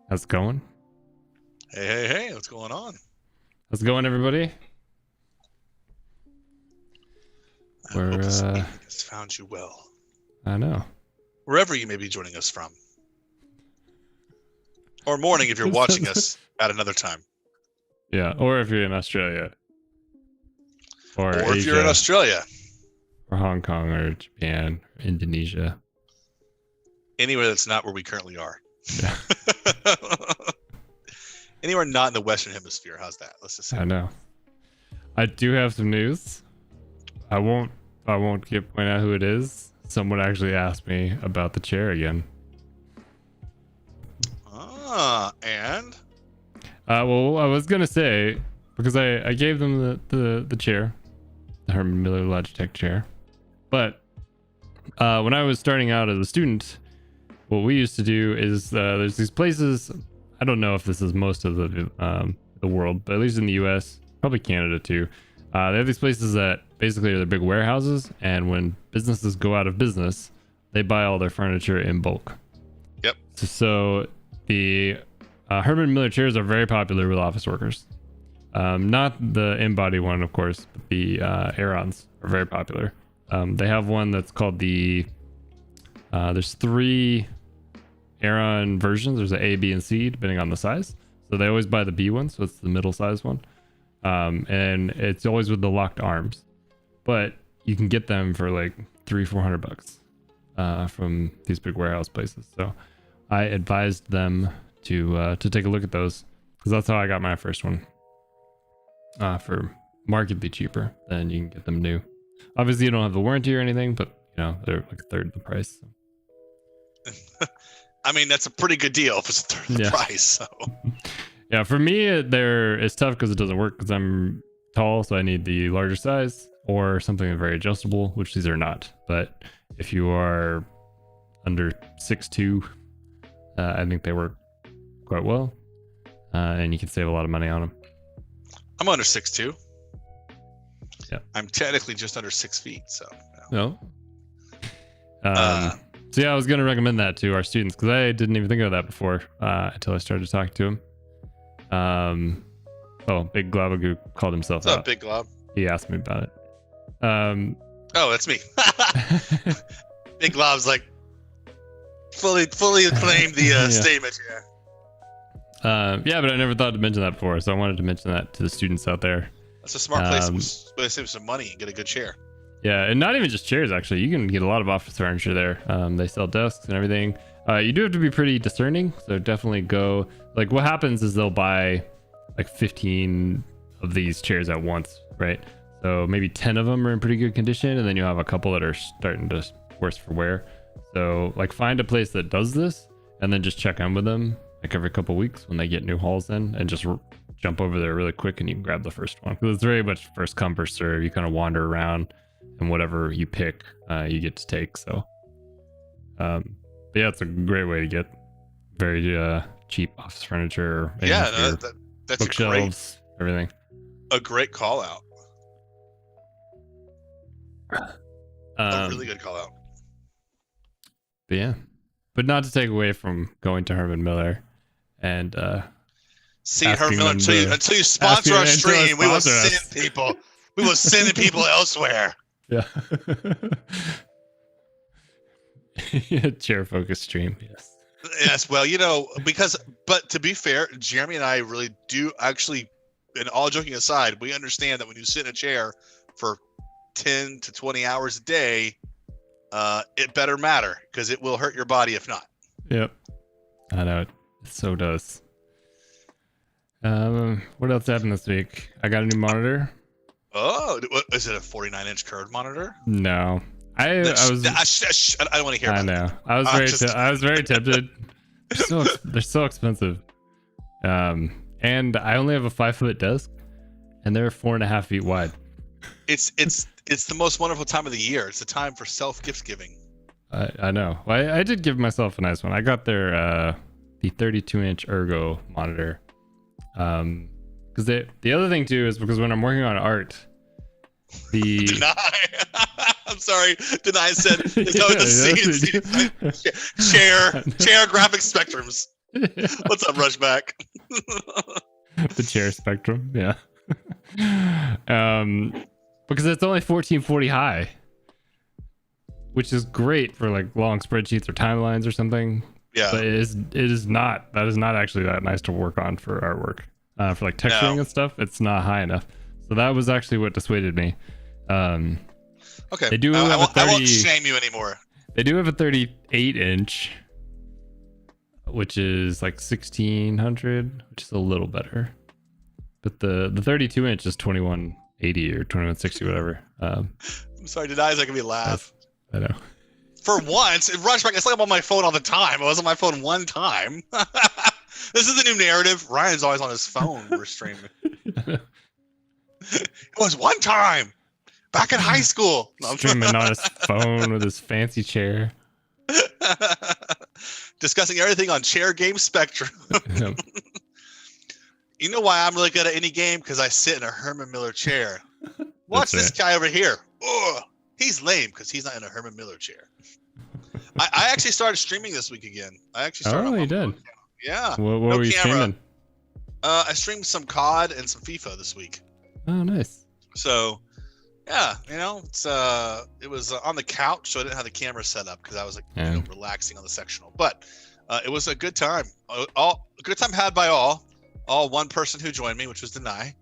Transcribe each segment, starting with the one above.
How's it going? Hey, what's going on? How's it going, everybody? I hope this evening has found you well. I know. Wherever you may be joining us from. Or morning if you're watching us at another time. Yeah, or if you're in Australia. Or if Asia, you're in Australia. or Hong Kong, or Japan, or Indonesia. Anywhere that's not where we currently are. Yeah. Anywhere not in the Western Hemisphere. How's that? Let's just say. I know. I do have some news. I won't point out who it is. Someone actually asked me about the chair again. And? Well, I was gonna say, because I gave them the chair, the Herman Miller Logitech chair, but when I was starting out as a student, what we used to do is there's these places. I don't know if this is most of the world, but at least in the U.S., probably Canada too. They have these places that basically are the big warehouses, and when businesses go out of business, they buy all their furniture in bulk. Yep. So the Herman Miller chairs are very popular with office workers. Not the in-body one, of course, but the Aerons are very popular. They have one that's called there's 3 Aeron versions. There's an A, B, and C, depending on the size. So they always buy the B one, so it's the middle size one. And it's always with the locked arms. But you can get them for like $300-400 from these big warehouse places. So I advised them to take a look at those, because that's how I got my first one. For markedly cheaper than you can get them new. Obviously, you don't have the warranty or anything, but you know they're like a third of the price. So. I mean, that's a pretty good deal if it's a third of the price. So. Yeah, for me, it's tough because it doesn't work because I'm tall, so I need the larger size or something very adjustable, which these are not. But if you are under 6'2", I think they work quite well, and you can save a lot of money on them. I'm under 6'2". Yeah. I'm technically just under 6 feet, so. No. So yeah, I was going to recommend that to our students because I didn't even think of that before until I started talking to them. Big Globagoo called himself What's out. up, Big Glob? He asked me about it. Oh, that's me. Big Glob's like fully acclaimed the statement. Yeah, but I never thought to mention that before, so I wanted to mention that to the students out there. That's a smart place to save some money and get a good chair. Yeah, and not even just chairs, actually. You can get a lot of office furniture there. They sell desks and everything. You do have to be pretty discerning, so definitely go. Like, what happens is they'll buy like 15 of these chairs at once, right? So maybe 10 of them are in pretty good condition, and then you have a couple that are starting to worse for wear. So, like, find a place that does this, and then just check in with them like every couple weeks when they get new hauls in, and just jump over there really quick, and you can grab the first one. Because it's very much first come, first serve. You kind of wander around, and whatever you pick, you get to take. So, but yeah, it's a great way to get very cheap office furniture. Yeah, that's bookshelves, everything. A great call out. A really good call out. But yeah, but not to take away from going to Herman Miller and see Herman Miller until you sponsor our stream. We will send people. We will send people elsewhere. Yeah. Chair focused stream. Yes. Yes. Well, but to be fair, Jeremy and I really do actually, and all joking aside, we understand that when you sit in a chair for 10 to 20 hours a day, it better matter because it will hurt your body if not. Yep. I know it so does. What else happened this week? I got a new monitor. Oh, is it a 49-inch curved monitor? No, I don't want to hear. I know. I was very tempted. They're so expensive. And I only have a 5-foot desk, and they're 4.5 feet wide. It's the most wonderful time of the year. It's a time for self gift giving. I know. Well, I did give myself a nice one. I got the 32-inch Ergo monitor. Because the other thing too is because when I'm working on art, Deny. I'm sorry. Deny said it's over the scenes. Share graphic spectrums. What's up, Rushback? The chair spectrum, yeah. Because it's only 1440 high, which is great for like long spreadsheets or timelines or something. Yeah. But that is not actually that nice to work on for artwork. For like texturing and stuff, it's not high enough. So that was actually what dissuaded me. Okay. They do have I won't shame you anymore. They do have a 38 inch, which is like 1600, which is a little better. But the 32 inch is 2180 or 2160, whatever. I'm sorry, did I make me laugh? I know. For once, Rushback, it's like I'm on my phone all the time. I was on my phone one time. This is the new narrative. Ryan's always on his phone. We're streaming. It was one time back in high school. Streaming on his phone with his fancy chair. Discussing everything on Chair Game Spectrum. Yep. You know why I'm really good at any game? Because I sit in a Herman Miller chair. Watch this guy over here. Ugh, he's lame because he's not in a Herman Miller chair. I actually started streaming this week again. I actually started. Oh, you did? Yeah. What were you streaming? I streamed some COD and some FIFA this week. Oh, nice. So, yeah, it was on the couch, so I didn't have the camera set up because I was like relaxing on the sectional. But it was a good time. A good time had by all. One person who joined me, which was Denai.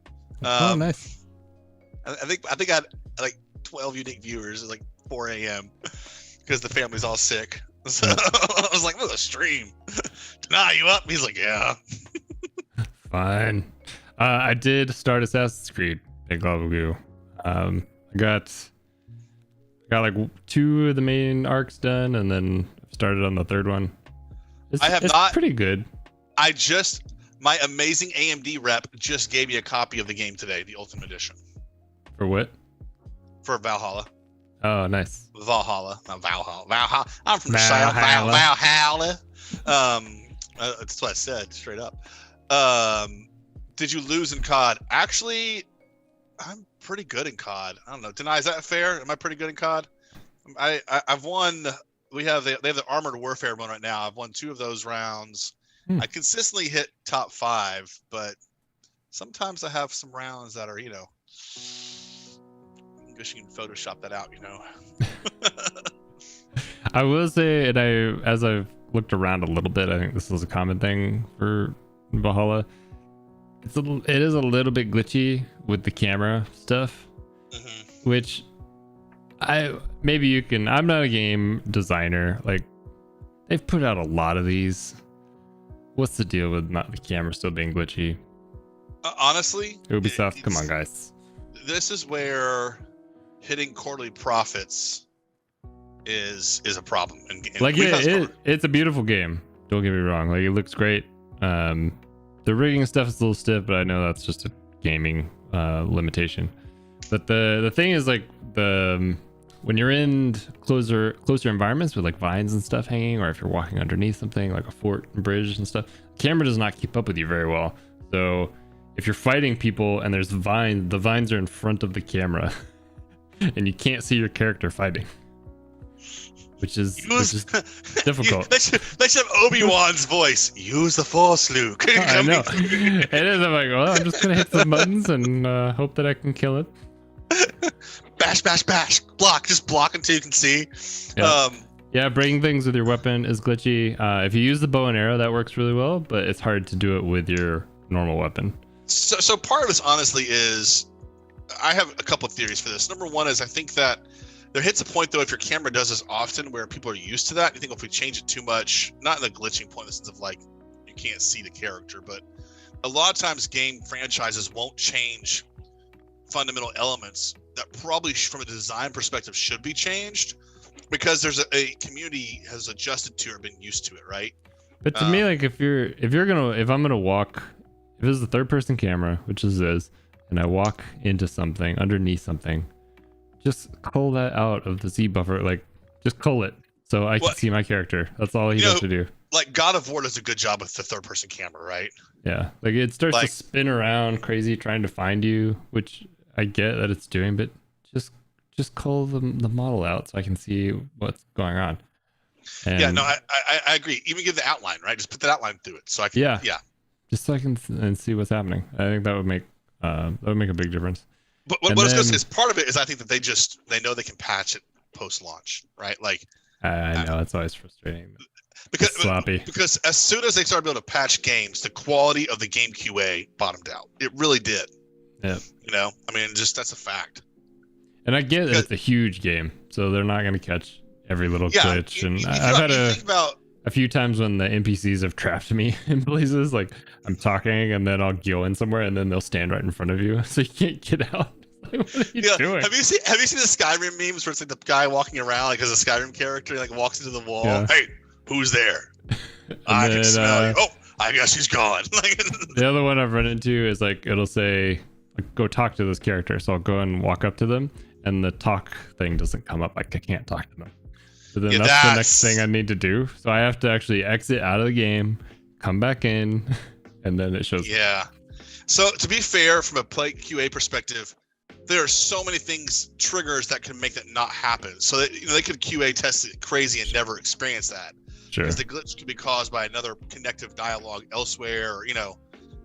Oh, nice. I think I had like 12 unique viewers at like 4 a.m. because the family's all sick. So I was like, "What a stream!" Denai, you up? He's like, "Yeah." Fine. I did start Assassin's Creed. Big love of goo. I got like 2 of the main arcs done, and then started on the 3rd one. It's pretty good. My amazing AMD rep just gave me a copy of the game today, the Ultimate Edition. For what? For Valhalla. Oh, nice. Valhalla, not Valhalla. Valhalla. I'm from the South. Valhalla. That's what I said, straight up. Did you lose in COD? Actually, I'm pretty good in COD. I don't know. Denai, is that fair? Am I pretty good in COD? I've won. They have the Armored Warfare one right now. I've won 2 of those rounds. I consistently hit top 5, but sometimes I have some rounds that are, I guess you can Photoshop that out, I will say, and as I've looked around a little bit, I think this is a common thing for Valhalla. It is a little bit glitchy with the camera stuff, which maybe you can. I'm not a game designer. Like, they've put out a lot of these. What's the deal with not the camera still being glitchy? Honestly, Ubisoft, come on, guys. This is where hitting quarterly profits is a problem. It's a beautiful game. Don't get me wrong. Like, it looks great. The rigging stuff is a little stiff, but I know that's just a gaming limitation. But the thing is, like, when you're in closer environments with like vines and stuff hanging, or if you're walking underneath something like a fort and bridge and stuff, the camera does not keep up with you very well. So if you're fighting people and there's vines, the vines are in front of the camera and you can't see your character fighting, which is difficult. Let's have Obi-Wan's voice. Use the Force, Luke. I know. It is. I'm like, well, I'm just gonna hit some buttons and hope that I can kill it. Bash, bash, bash. Block. Just block until you can see. Yeah, breaking things with your weapon is glitchy. If you use the bow and arrow, that works really well, but it's hard to do it with your normal weapon. So part of this, honestly, is I have a couple of theories for this. Number one is I think that there hits a point, though, if your camera does this often where people are used to that. You think if we change it too much, not in the glitching point in the sense of like you can't see the character, but a lot of times game franchises won't change fundamental elements that probably from a design perspective should be changed because there's a community has adjusted to or been used to it, right? But to me, like if I'm gonna walk, if this is a 3rd-person camera, which is this, and I walk into something underneath something, just cull that out of the Z buffer, like just cull it so I can see my character. That's all he has to do. Like God of War does a good job with the 3rd-person camera, right? Yeah, like it starts to spin around crazy trying to find you, which I get that it's doing, but just cull the model out so I can see what's going on. And Yeah, no, I agree. Even give the outline, right? Just put that outline through it, so I can. yeah, Yeah. just so I can and see what's happening. I think that would make a big difference. But what I was gonna say is part of it is I think that they know they can patch it post launch, right? Like I know it's always frustrating. because It's sloppy. because as soon as they started being able to patch games, the quality of the game QA bottomed out. It really did. Yeah. You know, I mean, just that's a fact. And I get it's a huge game, so they're not going to catch every little glitch. And I've had a few times when the NPCs have trapped me in places, like I'm talking and then I'll go in somewhere and then they'll stand right in front of you, so you can't get out. Like, what are you doing? Have you seen the Skyrim memes where it's like the guy walking around like as a Skyrim character, he, like walks into the wall? Yeah. Hey, who's there? I can smell you. Oh, I guess he's gone. The other one I've run into is like it'll say like, go talk to this character, so I'll go and walk up to them and the talk thing doesn't come up, like I can't talk to them. So then that's the next thing I need to do. So I have to actually exit out of the game, come back in, and then it shows. Yeah. So to be fair, from a play QA perspective, there are so many triggers that can make that not happen. So that, they could QA test it crazy and never experience that. Sure. Because the glitch could be caused by another connective dialogue elsewhere, or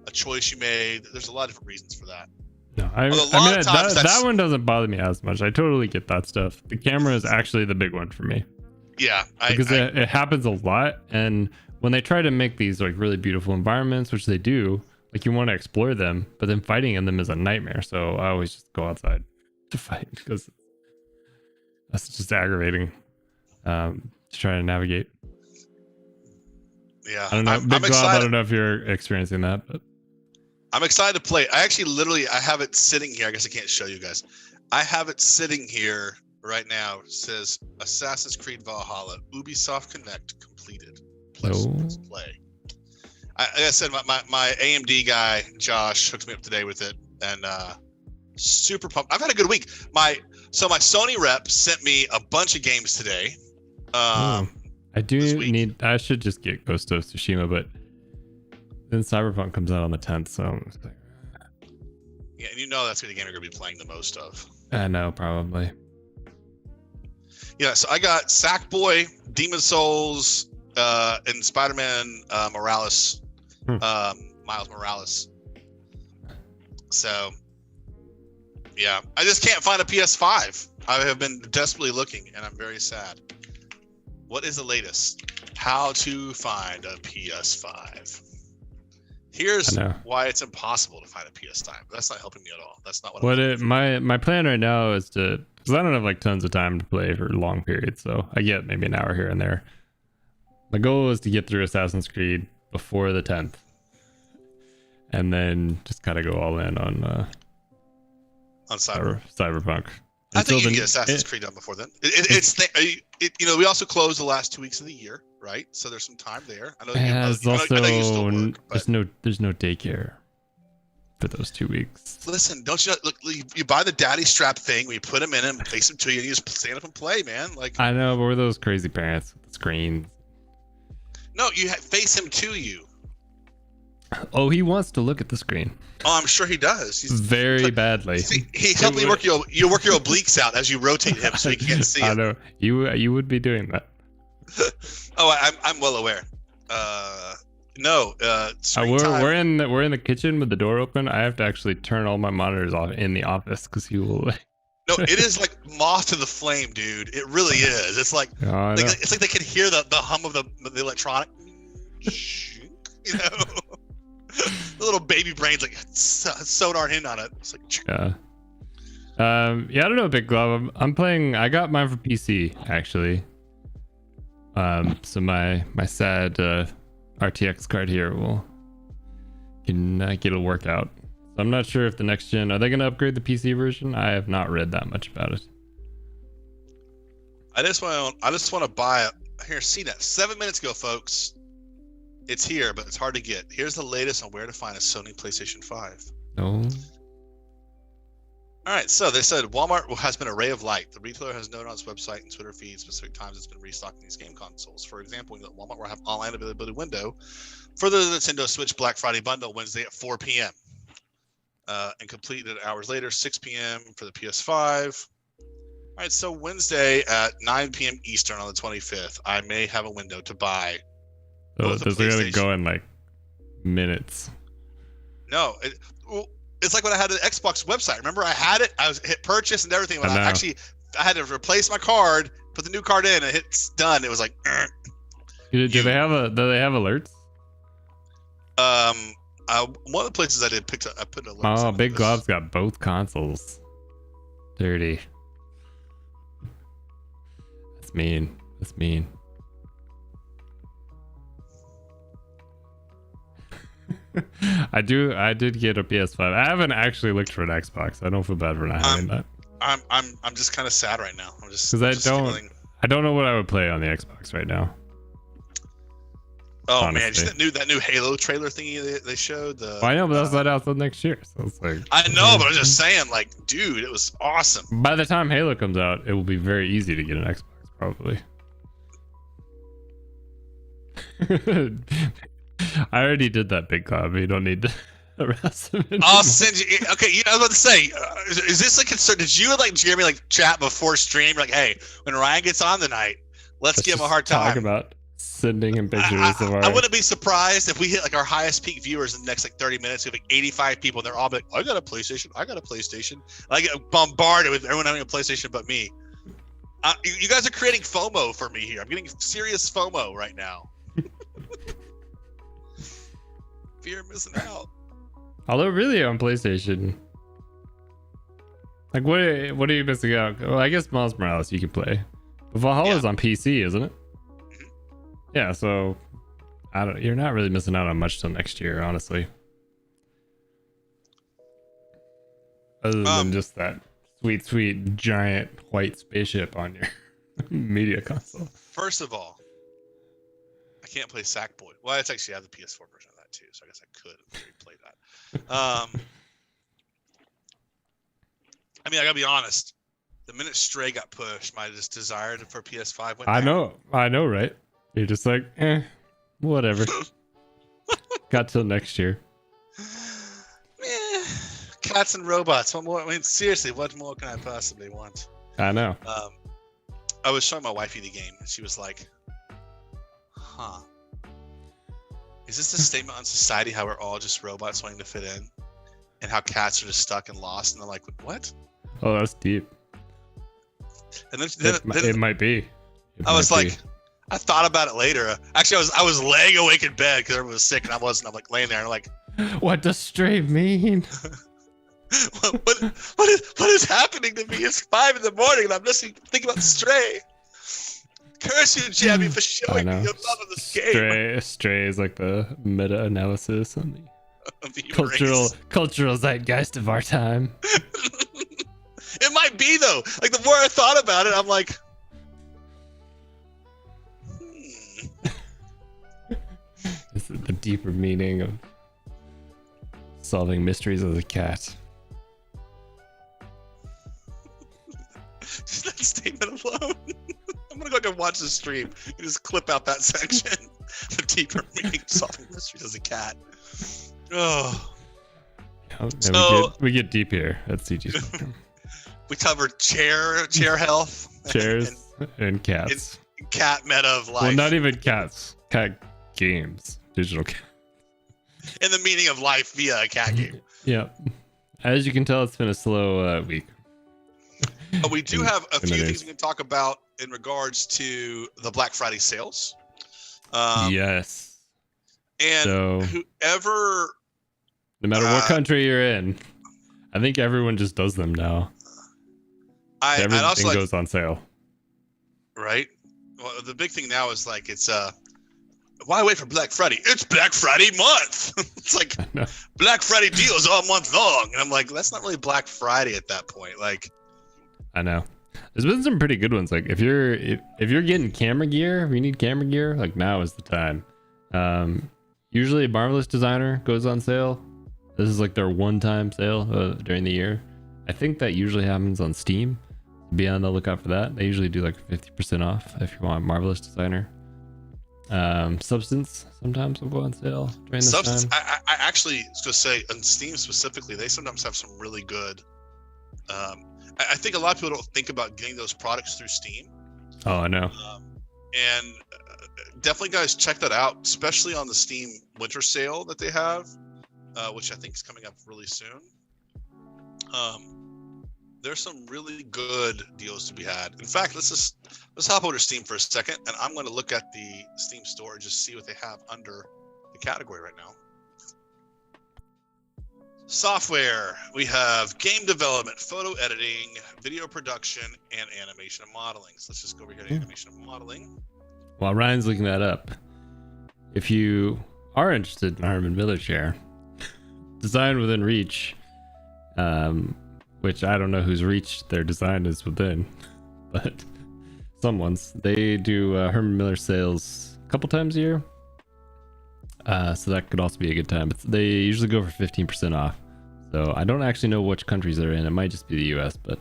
a choice you made. There's a lot of different reasons for that. No, I mean that one doesn't bother me as much. I totally get that stuff. The camera is actually the big one for me. Yeah, because it happens a lot, and when they try to make these like really beautiful environments, which they do, like you want to explore them, but then fighting in them is a nightmare. So I always just go outside to fight because that's just aggravating to try to navigate. Yeah, I don't know. Big Glob, I don't know if you're experiencing that, but I'm excited to play. I have it sitting here. I guess I can't show you guys. I have it sitting here right now. It says Assassin's Creed Valhalla, Ubisoft Connect completed. Let's play. Like I said, my AMD guy Josh hooked me up today with it, and super pumped. I've had a good week. My Sony rep sent me a bunch of games today. I should just get Ghost of Tsushima, but then Cyberpunk comes out on the 10th, so I'm just like, yeah, and that's the game you're gonna be playing the most of. I know, probably. Yeah, so I got Sackboy, Demon Souls, and Spider-Man Morales, Miles Morales. So, yeah, I just can't find a PS5. I have been desperately looking, and I'm very sad. What is the latest? How to find a PS5. Here's why it's impossible to find a PS5. But that's not helping me at all. That's not what my plan right now is to, because I don't have like tons of time to play for long periods, so I get maybe an hour here and there. My goal is to get through Assassin's Creed before the 10th, and then just kind of go all in on Cyberpunk. I think you can get Assassin's Creed done before then. We also closed the last 2 weeks of the year, right? So there's some time there. I know you still work, there's no daycare for those 2 weeks. Listen, don't you know, look? You buy the daddy strap thing, we put them in and face them to you, and you just stand up and play, man. Like I know, but we're those crazy parents with the screens. No, you face him to you. Oh, he wants to look at the screen. Oh, I'm sure he does. He's very badly. He helped me work your obliques out as you rotate him, so he can't see. I know you would be doing that. Oh, I'm well aware. We're in the kitchen with the door open. I have to actually turn all my monitors off in the office because he will. No, it is like moth to the flame, dude. It really is. It's like it's like they can hear the hum of the electronic. The little baby brain's like sonar in on it. It's like yeah. I don't know, Big Glove. I'm playing. I got mine for PC actually. So my sad RTX card here can get a workout. So I'm not sure if the next gen, are they going to upgrade the PC version? I have not read that much about it. I just want to buy it. Here, see that 7 minutes ago, folks. It's here, but it's hard to get. Here's the latest on where to find a Sony PlayStation 5. No. All right, so they said Walmart has been a ray of light. The retailer has noted on its website and Twitter feed specific times it's been restocking these game consoles. For example, Walmart will have online availability window for the Nintendo Switch Black Friday bundle Wednesday at 4 p.m. And completed hours later, 6 p.m. for the PS5. All All right, so Wednesday at 9 p.m. Eastern on the 25th, I may have a window to buy. So this is gonna go in like minutes. No, it's like when I had the Xbox website. Remember, I had it. I was hit purchase and everything. When I had to replace my card, put the new card in, and hit done. It was like. Do they have alerts? One of the places I did I put alerts. Oh, Big Glob's got both consoles. Dirty. That's mean. That's mean. I did get a PS5. I haven't actually looked for an Xbox. I don't feel bad for not having that. I'm just kind of sad right now. I'm just because I don't know what I would play on the Xbox right now. Oh honestly. Man, just that new Halo trailer thingy they showed. I know, but that's not out till next year. So it's like I know, but I'm just saying, like, dude, it was awesome. By the time Halo comes out, it will be very easy to get an Xbox, probably. I already did that, Big Cloud. You don't need to harass him anymore. I'll send you. Okay, I was about to say, is this a concern? Did you like Jeremy like chat before stream? Like, hey, when Ryan gets on tonight, let's give him a hard time. Talk about sending him pictures of our. I wouldn't be surprised if we hit like our highest peak viewers in the next like 30 minutes. We have like 85 people, and they're all like, "I got a PlayStation. I got a PlayStation." I get bombarded with everyone having a PlayStation but me. You guys are creating FOMO for me here. I'm getting serious FOMO right now. Fear of missing out. Although really on PlayStation, like what are you missing out? Well, I guess Miles Morales you can play, but Valhalla's on PC, isn't it? Mm-hmm. Yeah, so you're not really missing out on much till next year, honestly. Other than just that sweet giant white spaceship on your media console. First of all, I can't play Sackboy. Well, it's actually I have the PS4 version of that too, so I guess I could play that. I mean, I gotta be honest. The minute Stray got pushed, my desire for PS5 went down. I know, right? You're just like, whatever. Got till next year. Cats and robots. What more? I mean, seriously, what more can I possibly want? I know. I was showing my wifey the game, and she was like, "Huh? Is this a statement on society? How we're all just robots wanting to fit in, and how cats are just stuck and lost?" And I'm like, "What?" Oh, that's deep. And then it might be. I was like, I thought about it later. Actually, I was laying awake in bed because everyone was sick, and I wasn't. I'm like laying there, and I'm like, "What does Stray mean?" what is happening to me? It's 5 a.m, and I'm listening, thinking about Stray. Curse you, Jamie, for showing me your love of this game. Stray is like the meta-analysis on the cultural zeitgeist of our time. It might be though. Like the more I thought about it, I'm like, This is the deeper meaning of solving mysteries as a cat. Just that statement alone. I'm gonna go back and watch the stream and just clip out that section. The deeper meaning of solving mysteries as a cat. Oh. So we get deep here at CG Spectrum. We covered chair health, chairs, and cats. And cat meta of life. Well, not even cats. Cat games, digital cat. And the meaning of life via a cat game. Yeah. As you can tell, it's been a slow week. But we do have a few things we can talk about in regards to the Black Friday sales. Yes. And so, whoever... No matter what country you're in, I think everyone just does them now. Everything goes on sale. Right? Well, the big thing now is like, it's... why wait for Black Friday? It's Black Friday month. It's like Black Friday deals all month long. And I'm like, that's not really Black Friday at that point. Like, I know. There's been some pretty good ones. Like if you're getting camera gear, if you need camera gear, like now is the time. Usually Marvelous Designer goes on sale. This is like their one-time sale during the year. I think that usually happens on Steam. Be on the lookout for that. They usually do like 50% off if you want Marvelous Designer. Substance sometimes will go on sale during this time. I actually was going to say on Steam specifically, they sometimes have some really good I think a lot of people don't think about getting those products through Steam. Oh, I know. And definitely, guys, check that out, especially on the Steam Winter Sale that they have, which I think is coming up really soon. There's some really good deals to be had. In fact, let's hop over to Steam for a second, and I'm going to look at the Steam store and just see what they have under the category right now. Software. We have game development, photo editing, video production, and animation and modeling. So let's just go over here to animation and modeling. While Ryan's looking that up, if you are interested in Herman Miller chair, design within reach, which I don't know whose reach their design is within, but someone's. They do Herman Miller sales a couple times a year, so that could also be a good time. But they usually go for 15% off. So I don't actually know which countries they're in. It might just be the US, but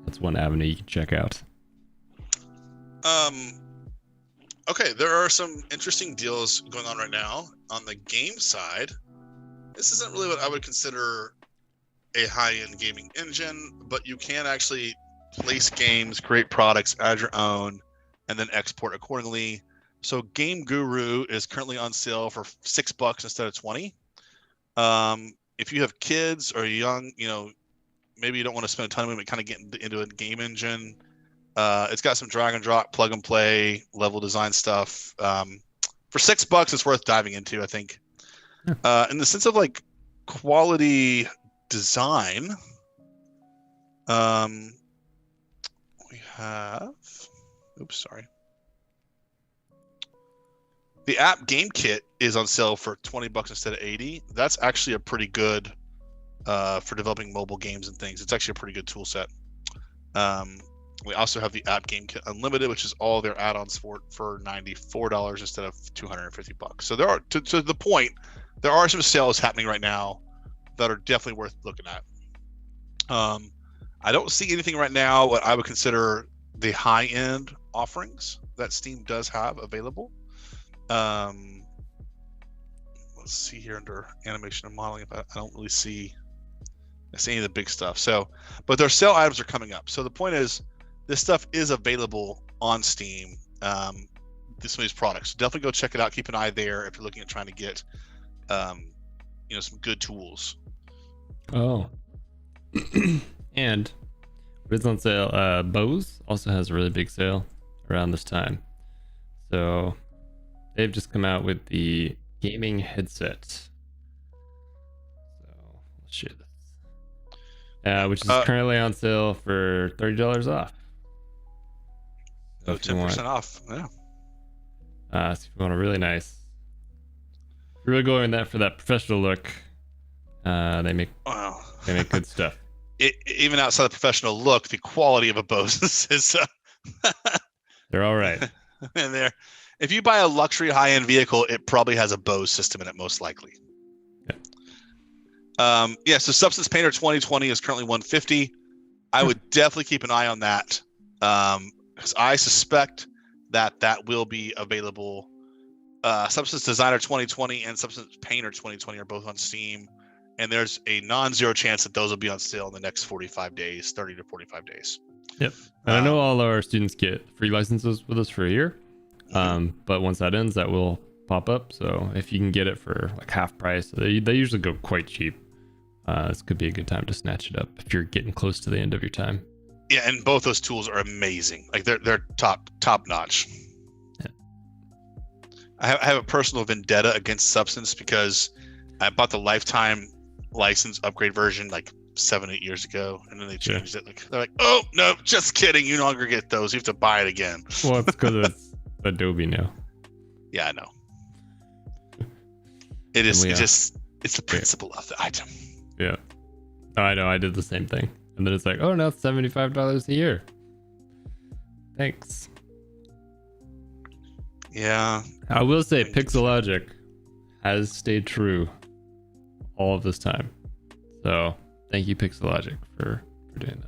that's one avenue you can check out. Okay, there are some interesting deals going on right now on the game side. This isn't really what I would consider a high-end gaming engine, but you can actually place games, create products, add your own, and then export accordingly. So Game Guru is currently on sale for $6 instead of $20. If you have kids or young, maybe you don't want to spend a ton of money, but kind of get into a game engine. It's got some drag and drop, plug and play, level design stuff. For $6, it's worth diving into, I think. In the sense of like quality design, we have. Oops, sorry. The app game kit is on sale for $20 instead of $80. That's actually a pretty good for developing mobile games and things. It's actually a pretty good tool set. We also have the app game kit unlimited, which is all their add-ons for $94 instead of $250. So there are, to the point, there are some sales happening right now that are definitely worth looking at. I don't see anything right now what I would consider the high-end offerings that Steam does have available. Let's see here under animation and modeling. I don't really see any of the big stuff. So, but their sale items are coming up. So the point is, this stuff is available on Steam. Some of these products. So definitely go check it out. Keep an eye there if you're looking at trying to get, some good tools. Oh, and it's on sale. Bose also has a really big sale around this time. So they've just come out with the gaming headset. So let's share this. Which is currently on sale for $30 off. So 10% off. Yeah. So if you want a really nice, if you're really going for that professional look, they make good stuff. Even outside the professional look, the quality of a Bose is they're all right. And if you buy a luxury high-end vehicle, it probably has a Bose system in it, most likely. Yeah. So Substance Painter 2020 is currently $150. I would definitely keep an eye on that, because I suspect that will be available. Substance Designer 2020 and Substance Painter 2020 are both on Steam, and there's a non-zero chance that those will be on sale in the next 45 days, 30 to 45 days. Yep. And I know all our students get free licenses with us for a year. But once that ends, that will pop up. So if you can get it for like half price, they usually go quite cheap. This could be a good time to snatch it up if you're getting close to the end of your time. Yeah, and both those tools are amazing. Like they're top notch. Yeah. I have a personal vendetta against Substance because I bought the lifetime license upgrade version like 7-8 years ago, and then they changed it. Like they're like, oh no, just kidding. You no longer get those. You have to buy it again. Well, it's because it's Adobe now. Yeah, I know. It is. It's the principle of the item. Yeah. Oh, I know. I did the same thing, and then it's like, oh, now it's $75 a year. Thanks. Yeah. I will say, Pixelogic has stayed true all of this time. So thank you, Pixelogic, for doing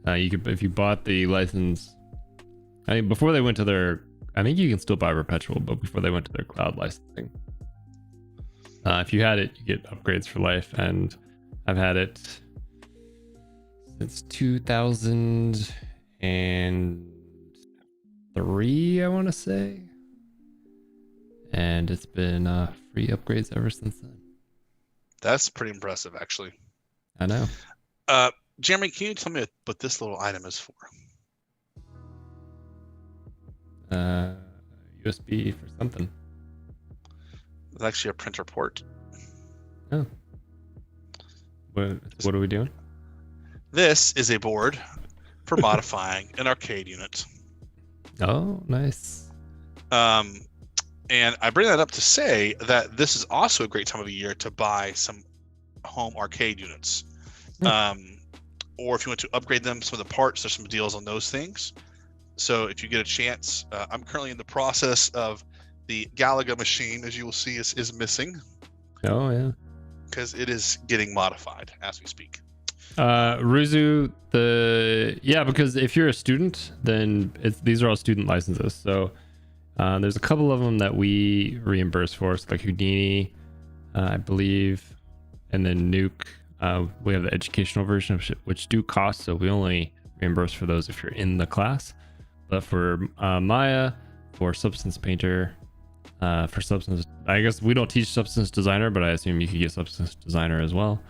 that. You could, if you bought the license, I mean, before they went to their, I think you can still buy perpetual, but before they went to their cloud licensing, if you had it, you get upgrades for life. And I've had it since 2003, I want to say. And it's been free upgrades ever since then. That's pretty impressive, actually. I know. Jeremy, can you tell me what this little item is for? USB for something. It's actually a printer port. Oh. What are we doing? This is a board for modifying an arcade unit. Oh, nice. And I bring that up to say that this is also a great time of the year to buy some home arcade units. Or if you want to upgrade them, some of the parts, there's some deals on those things. So if you get a chance, I'm currently in the process of the Galaga machine, as you will see, is missing. Oh, yeah. Because it is getting modified as we speak. Ruzu, because if you're a student, then these are all student licenses. So there's a couple of them that we reimburse for, so like Houdini, I believe, and then Nuke. We have the educational version of which do cost, so we only reimburse for those if you're in the class. But for Maya, for Substance Painter, for Substance, I guess we don't teach Substance Designer, but I assume you could get Substance Designer as well.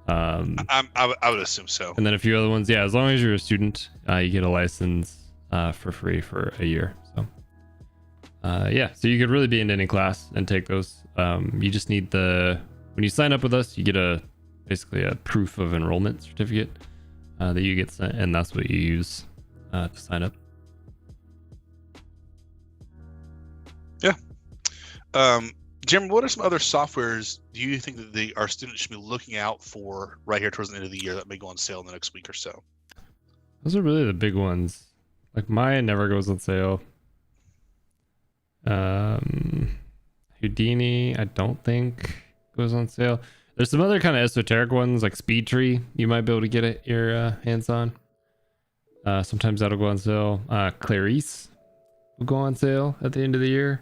I would assume so. And then a few other ones, yeah. As long as you're a student, you get a license for free for a year. So, so you could really be in any class and take those. You just need when you sign up with us, you get basically a proof of enrollment certificate that you get sent, and that's what you use to sign up. Yeah. Jim, what are some other softwares do you think that our students should be looking out for right here towards the end of the year that may go on sale in the next week or so? Those are really the big ones. Like Maya never goes on sale. Houdini, I don't think goes on sale. There's some other kind of esoteric ones like Speedtree you might be able to get your hands on. Sometimes that'll go on sale. Clarice will go on sale at the end of the year.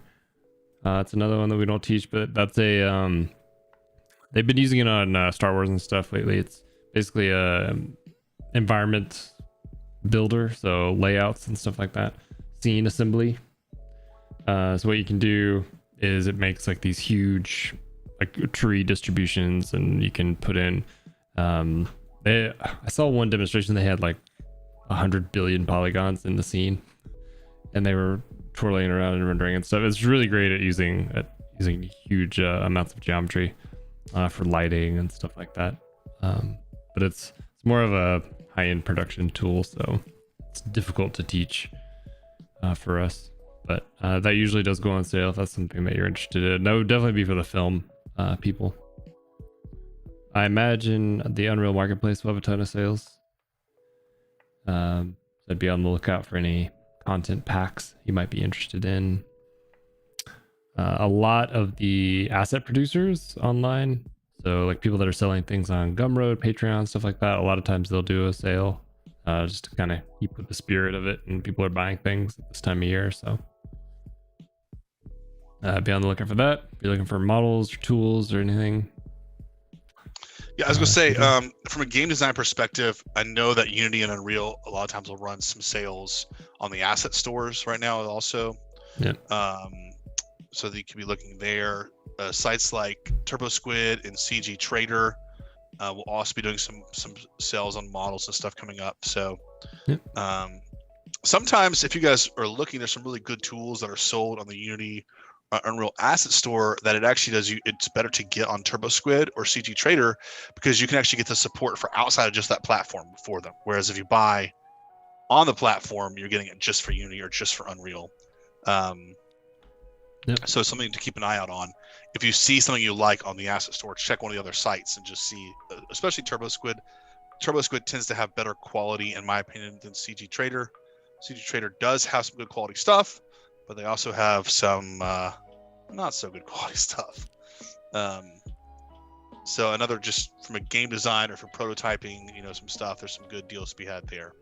It's another one that we don't teach, but that's they've been using it on Star Wars and stuff lately. It's basically a environment builder, so layouts and stuff like that, scene assembly. So what you can do is it makes like these huge like tree distributions, and you can put in I saw one demonstration, they had like 100 billion polygons in the scene, and they were twirling around and rendering and stuff. It's really great at using huge amounts of geometry for lighting and stuff like that. But it's more of a high-end production tool, so it's difficult to teach for us. But that usually does go on sale if that's something that you're interested in. That would definitely be for the film people. I imagine the Unreal Marketplace will have a ton of sales. So I'd be on the lookout for any content packs you might be interested in. A lot of the asset producers online, so like people that are selling things on Gumroad, Patreon, stuff like that, a lot of times they'll do a sale just to kind of keep with the spirit of it, and people are buying things at this time of year. So be on the lookout for that. If you're looking for models or tools or anything. Yeah, I was gonna say, from a game design perspective, I know that Unity and Unreal a lot of times will run some sales on the asset stores right now also. Yeah. So that you can be looking there. Sites like TurboSquid and CG Trader will also be doing some sales on models and stuff coming up. So sometimes if you guys are looking, there's some really good tools that are sold on the Unity Unreal Asset Store that it actually does it's better to get on TurboSquid or CG Trader, because you can actually get the support for outside of just that platform for them. Whereas if you buy on the platform, you're getting it just for Unity or just for Unreal. So it's something to keep an eye out on. If you see something you like on the Asset Store, check one of the other sites and just see, especially TurboSquid. TurboSquid tends to have better quality, in my opinion, than CG Trader. CG Trader does have some good quality stuff, but they also have some not so good quality stuff. So another, just from a game design or for prototyping, some stuff, there's some good deals to be had there.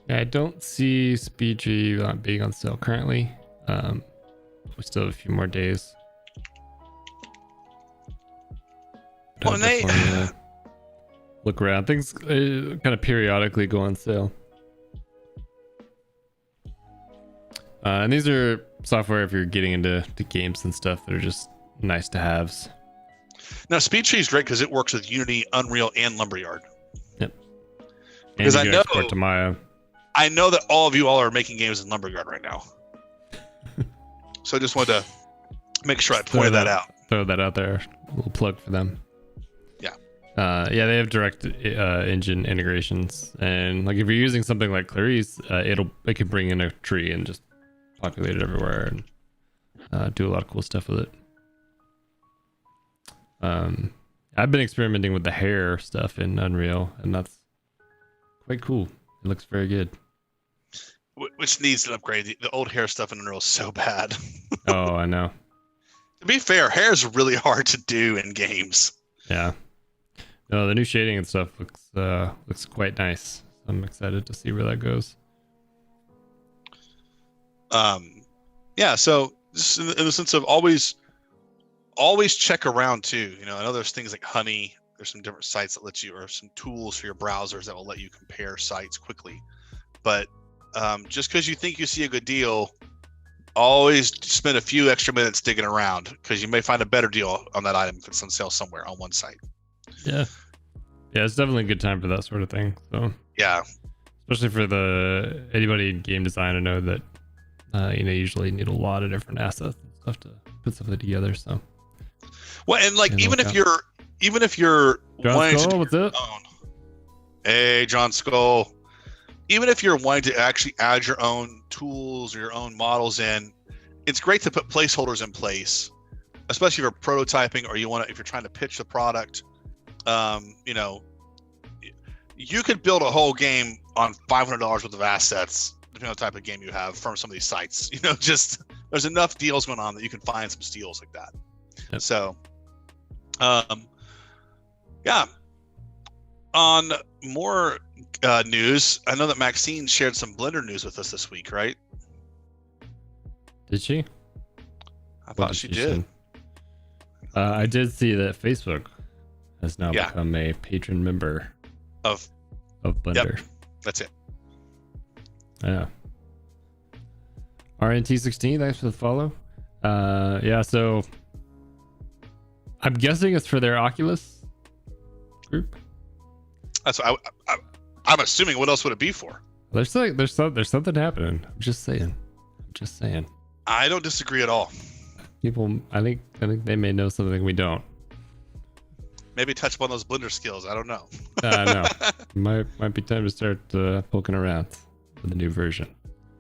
Yeah, I don't see SpeedG being on sale currently. We still have a few more days. Well, and look around. Things kind of periodically go on sale. And these are software if you're getting into games and stuff that are just nice to haves. Now, SpeedTree is great because it works with Unity, Unreal, and Lumberyard. Yep. Because and you can export to Maya. I know that all of you all are making games in Lumberyard right now. So I just wanted to make sure I pointed that out. Throw that out there. A little plug for them. Yeah. Yeah, they have direct engine integrations, and like if you're using something like Clarice, it can bring in a tree and just populate it everywhere and do a lot of cool stuff with it. I've been experimenting with the hair stuff in Unreal, and that's quite cool. It looks very good. Which needs an upgrade. The old hair stuff in Unreal is so bad. Oh, I know. To be fair, hair is really hard to do in games. Yeah. No, the new shading and stuff looks quite nice. I'm excited to see where that goes. Yeah. So just in the sense of always check around too. You know, I know there's things like Honey. There's some different sites that let you, or some tools for your browsers that will let you compare sites quickly. But just because you think you see a good deal, always spend a few extra minutes digging around, because you may find a better deal on that item if it's on sale somewhere on one site. Yeah. Yeah, it's definitely a good time for that sort of thing. So yeah, especially for anybody in game design, I know that usually need a lot of different assets and stuff to put something together. So well, and like even if you're John wanting Skull, to what's do your up? own, hey John Skull, even if you're wanting to actually add your own tools or your own models in, it's great to put placeholders in place, especially if you're prototyping or if you're trying to pitch the product. You could build a whole game on $500 worth of assets, depending on the type of game you have, from some of these sites. Just there's enough deals going on that you can find some steals like that. Yep. So, yeah. On more news, I know that Maxine shared some Blender news with us this week, right? Did she? I thought she did. I did see that Facebook has now become a patron member of Blender. Yep, that's it. Yeah. RNT16, thanks for the follow. Yeah, so I'm guessing it's for their Oculus group. That's what I'm assuming. What else would it be for? There's something happening. I'm just saying. I don't disagree at all. People, I think they may know something we don't. Maybe touch upon those Blender skills. I don't know. No, might be time to start poking around with a new version.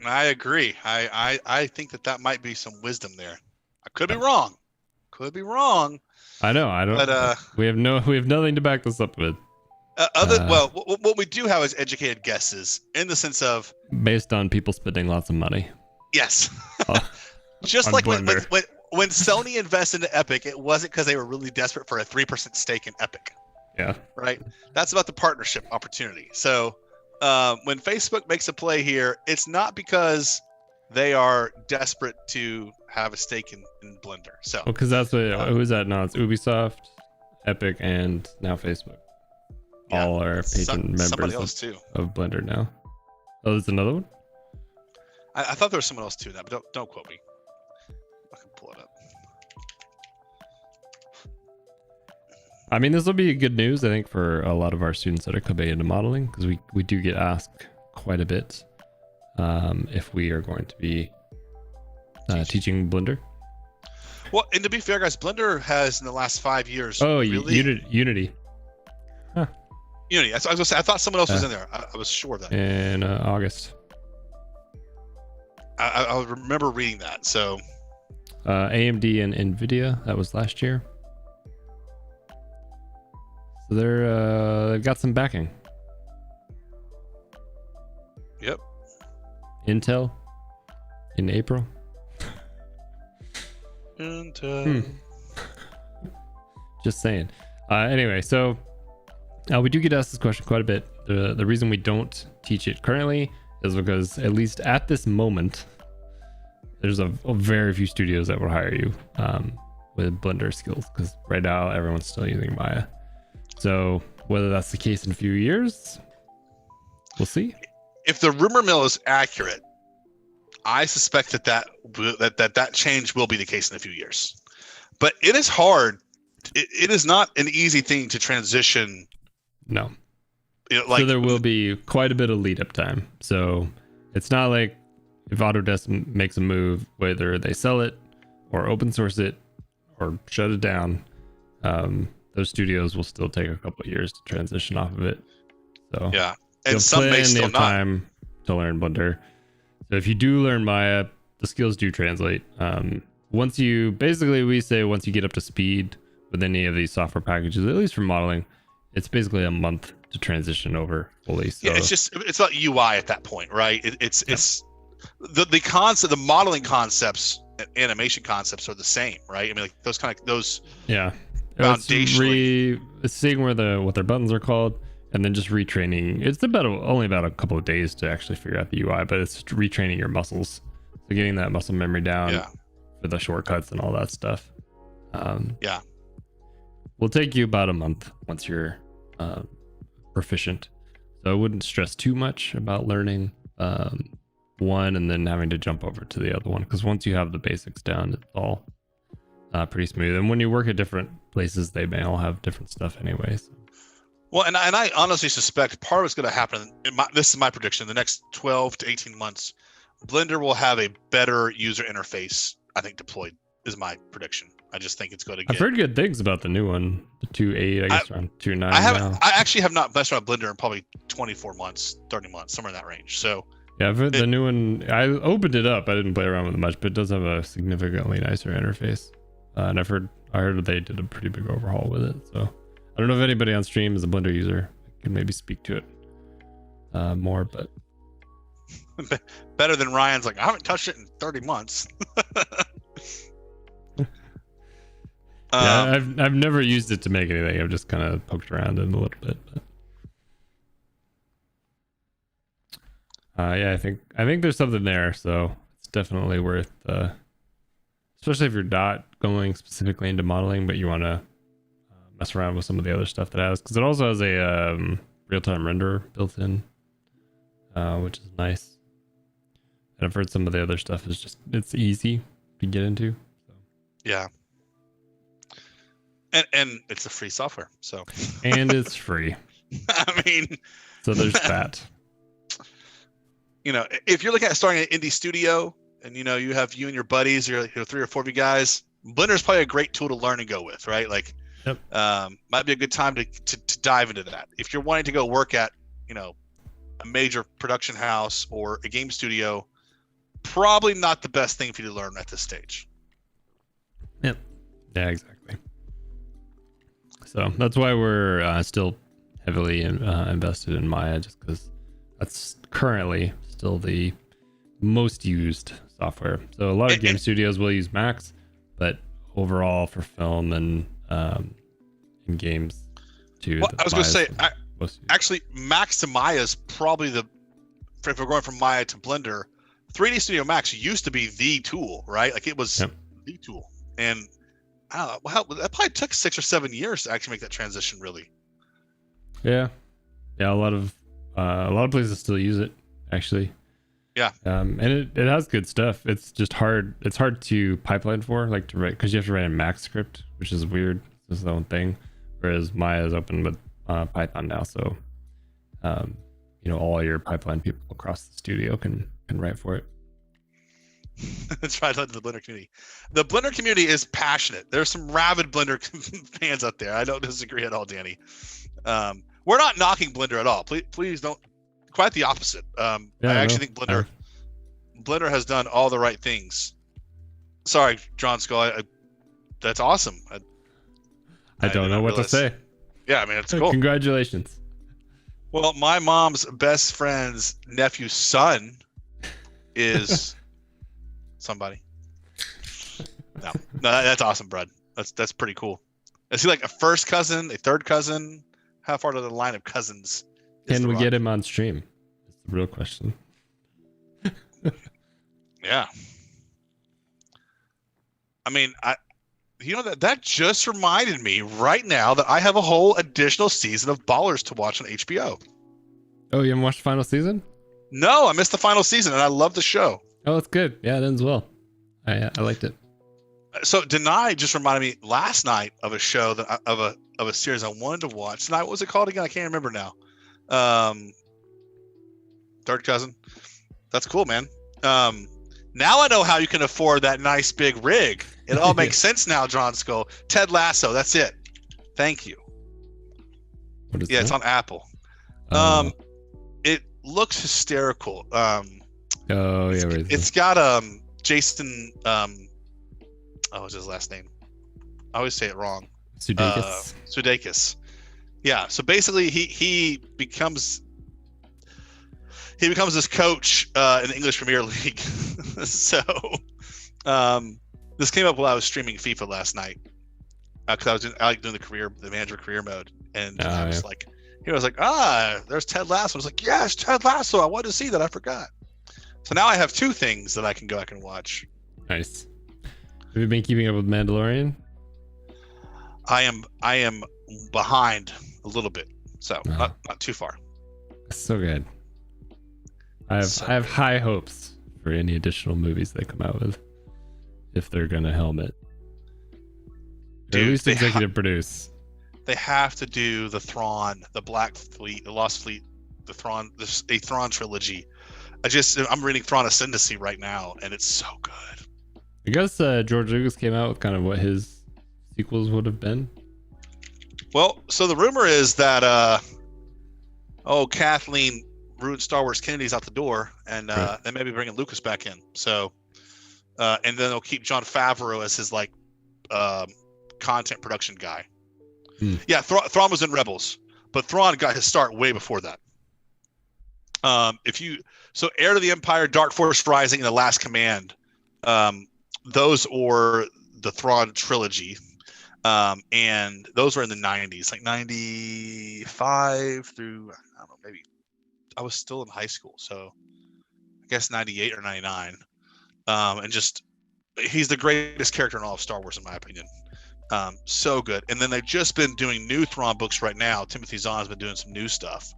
I agree. I think that might be some wisdom there. I could be wrong. I know. I don't. But we have nothing to back this up with. What we do have is educated guesses, in the sense of based on people spending lots of money. Yes. Just like when Sony invested into Epic, it wasn't because they were really desperate for a 3% stake in Epic. Yeah. Right. That's about the partnership opportunity. So when Facebook makes a play here, it's not because they are desperate to have a stake in Blender. So because that's what who's that now? It's Ubisoft, Epic, and now Facebook. Yeah, all are patron members of Blender now. Oh, there's another one? I thought there was someone else too, but don't quote me. I can pull it up. I mean, this will be good news, I think, for a lot of our students that are coming into modeling, because we do get asked quite a bit if we are going to be teaching Blender. Well, and to be fair, guys, Blender has in the last 5 years. Oh, really... Unity. Huh. Unity. I was gonna say, I thought someone else was in there. I was sure of that. In August. I remember reading that. So. AMD and Nvidia. That was last year. So they've got some backing. Yep. Intel. In April. Intel. Just saying. Anyway, so. We do get asked this question quite a bit. The reason we don't teach it currently is because, at least at this moment, there's a very few studios that will hire you with Blender skills, because right now everyone's still using Maya. So Whether that's the case in a few years, we'll see. If the rumor mill is accurate, I suspect that change will be the case in a few years. But it is hard. It is not an easy thing to transition. No. Like, so there will be quite a bit of lead up time. So it's not like if Autodesk makes a move, whether they sell it or open source it or shut it down, those studios will still take a couple of years to transition off of it. So yeah, and some may still not. Time to learn Blender. So if you do learn Maya, the skills do translate. Once you get up to speed with any of these software packages, at least for modeling, it's basically a month to transition over fully. So yeah, it's about UI at that point, right? It's the concept, the modeling concepts, animation concepts are the same, right? I mean, like those yeah. Foundationally, It's seeing what their buttons are called, and then just retraining. It's only about a couple of days to actually figure out the UI, but it's retraining your muscles, so getting that muscle memory down for the shortcuts and all that stuff. Will take you about a month once you're proficient. So I wouldn't stress too much about learning one and then having to jump over to the other one, because once you have the basics down, it's all pretty smooth. And when you work at different places, they may all have different stuff anyways. Well, and I honestly suspect part of what's going to happen, this is my prediction, in the next 12 to 18 months, Blender will have a better user interface, I think, deployed, is my prediction. I just think it's going to get... I've heard good things about the new one, the 2.8, I guess around 2.9 now. I actually have not messed around with Blender in probably 24 months, 30 months, somewhere in that range. So yeah, I've heard the new one. I opened it up. I didn't play around with it much, but it does have a significantly nicer interface. And I heard they did a pretty big overhaul with it. So I don't know if anybody on stream is a Blender user. I can maybe speak to it more, but better than Ryan's. Like, I haven't touched it in 30 months. Yeah, I've never used it to make anything. I've just kind of poked around it a little bit. But yeah, I think there's something there. So it's definitely worth, especially if you're not going specifically into modeling, but you want to mess around with some of the other stuff that it has, because it also has a real-time renderer built in, which is nice. And I've heard some of the other stuff is just, it's easy to get into. So. Yeah. And it's a free software, so. And it's free. I mean. So there's that. You know, if you're looking at starting an indie studio, and you have you and your buddies, or 3 or 4 of you guys, Blender is probably a great tool to learn and go with, right? Like, yep. Might be a good time to dive into that. If you're wanting to go work at, a major production house or a game studio, probably not the best thing for you to learn at this stage. Yep. Yeah, exactly. So that's why we're still heavily invested in Maya, just because that's currently still the most used software. So a lot of game studios will use Max, but overall for film and in games too. Well, I was going to say, actually, Max to Maya is probably if we're going from Maya to Blender, 3D Studio Max used to be the tool, right? Like, it was the tool. And I don't know, that probably took 6 or 7 years to actually make that transition, really. Yeah. A lot of places still use it, actually. Yeah. And it has good stuff. It's just hard. It's hard to pipeline for, like, to write, because you have to write a Max script, which is weird. It's its own thing. Whereas Maya is open with Python now, so all your pipeline people across the studio can write for it. That's right. I love the Blender community. The Blender community is passionate. There's some rabid Blender fans out there. I don't disagree at all, Danny. We're not knocking Blender at all. Please don't. Quite the opposite. I actually think Blender has done all the right things. Sorry, John Skull. That's awesome. I don't know what to say. Yeah, I mean, it's cool. Congratulations. Well, my mom's best friend's nephew's son is somebody. No, that's awesome, Brad. That's pretty cool. Is he like a first cousin, a third cousin? How far to the line of cousins? Can we get him on stream? That's the real question. Yeah. I mean, You know that just reminded me right now that I have a whole additional season of Ballers to watch on HBO. Oh, you haven't watched the final season? No, I missed the final season, and I love the show. Oh, it's good. Yeah, it ends well. I liked it. So Deny just reminded me last night of a show of a series I wanted to watch. Tonight, what was it called again? I can't remember now. Third Cousin. That's cool, man. Now I know how you can afford that nice big rig. It all makes sense now, John Skull. Ted Lasso. That's it. Thank you. What is Yeah, that? it's on Apple. It looks hysterical. Oh yeah, where is it's got Jason. What's his last name? I always say it wrong. Sudeikis. Sudeikis. Yeah. So basically, he becomes this coach in the English Premier League. So this came up while I was streaming FIFA last night because I like doing the manager career mode, and I was like, there's Ted Lasso. I was like, yes, Ted Lasso. I wanted to see that. I forgot. So now I have two things that I can go back and watch. Nice. Have you been keeping up with Mandalorian? I am behind a little bit, so not too far. So good. I have high hopes for any additional movies they come out with, if they're gonna helm it. Dude, at least executive produce. They have to do the Thrawn, the Black Fleet, the Lost Fleet, a Thrawn trilogy. I'm reading Thrawn Ascendancy right now, and it's so good. I guess George Lucas came out with kind of what his sequels would have been. Well, so the rumor is that Kathleen ruined Star Wars Kennedy's out the door, and Right. they may be bringing Lucas back in. So, and then they'll keep Jon Favreau as his content production guy. Yeah, Thrawn was in Rebels, but Thrawn got his start way before that. Heir to the Empire, Dark Force Rising, and The Last Command, those or the Thrawn trilogy, and those were in the 90s, like 95 through, I don't know, maybe I was still in high school, so I guess 98 or 99. And just he's the greatest character in all of Star Wars, in my opinion. So good. And then they've just been doing new Thrawn books right now. Timothy Zahn's been doing some new stuff.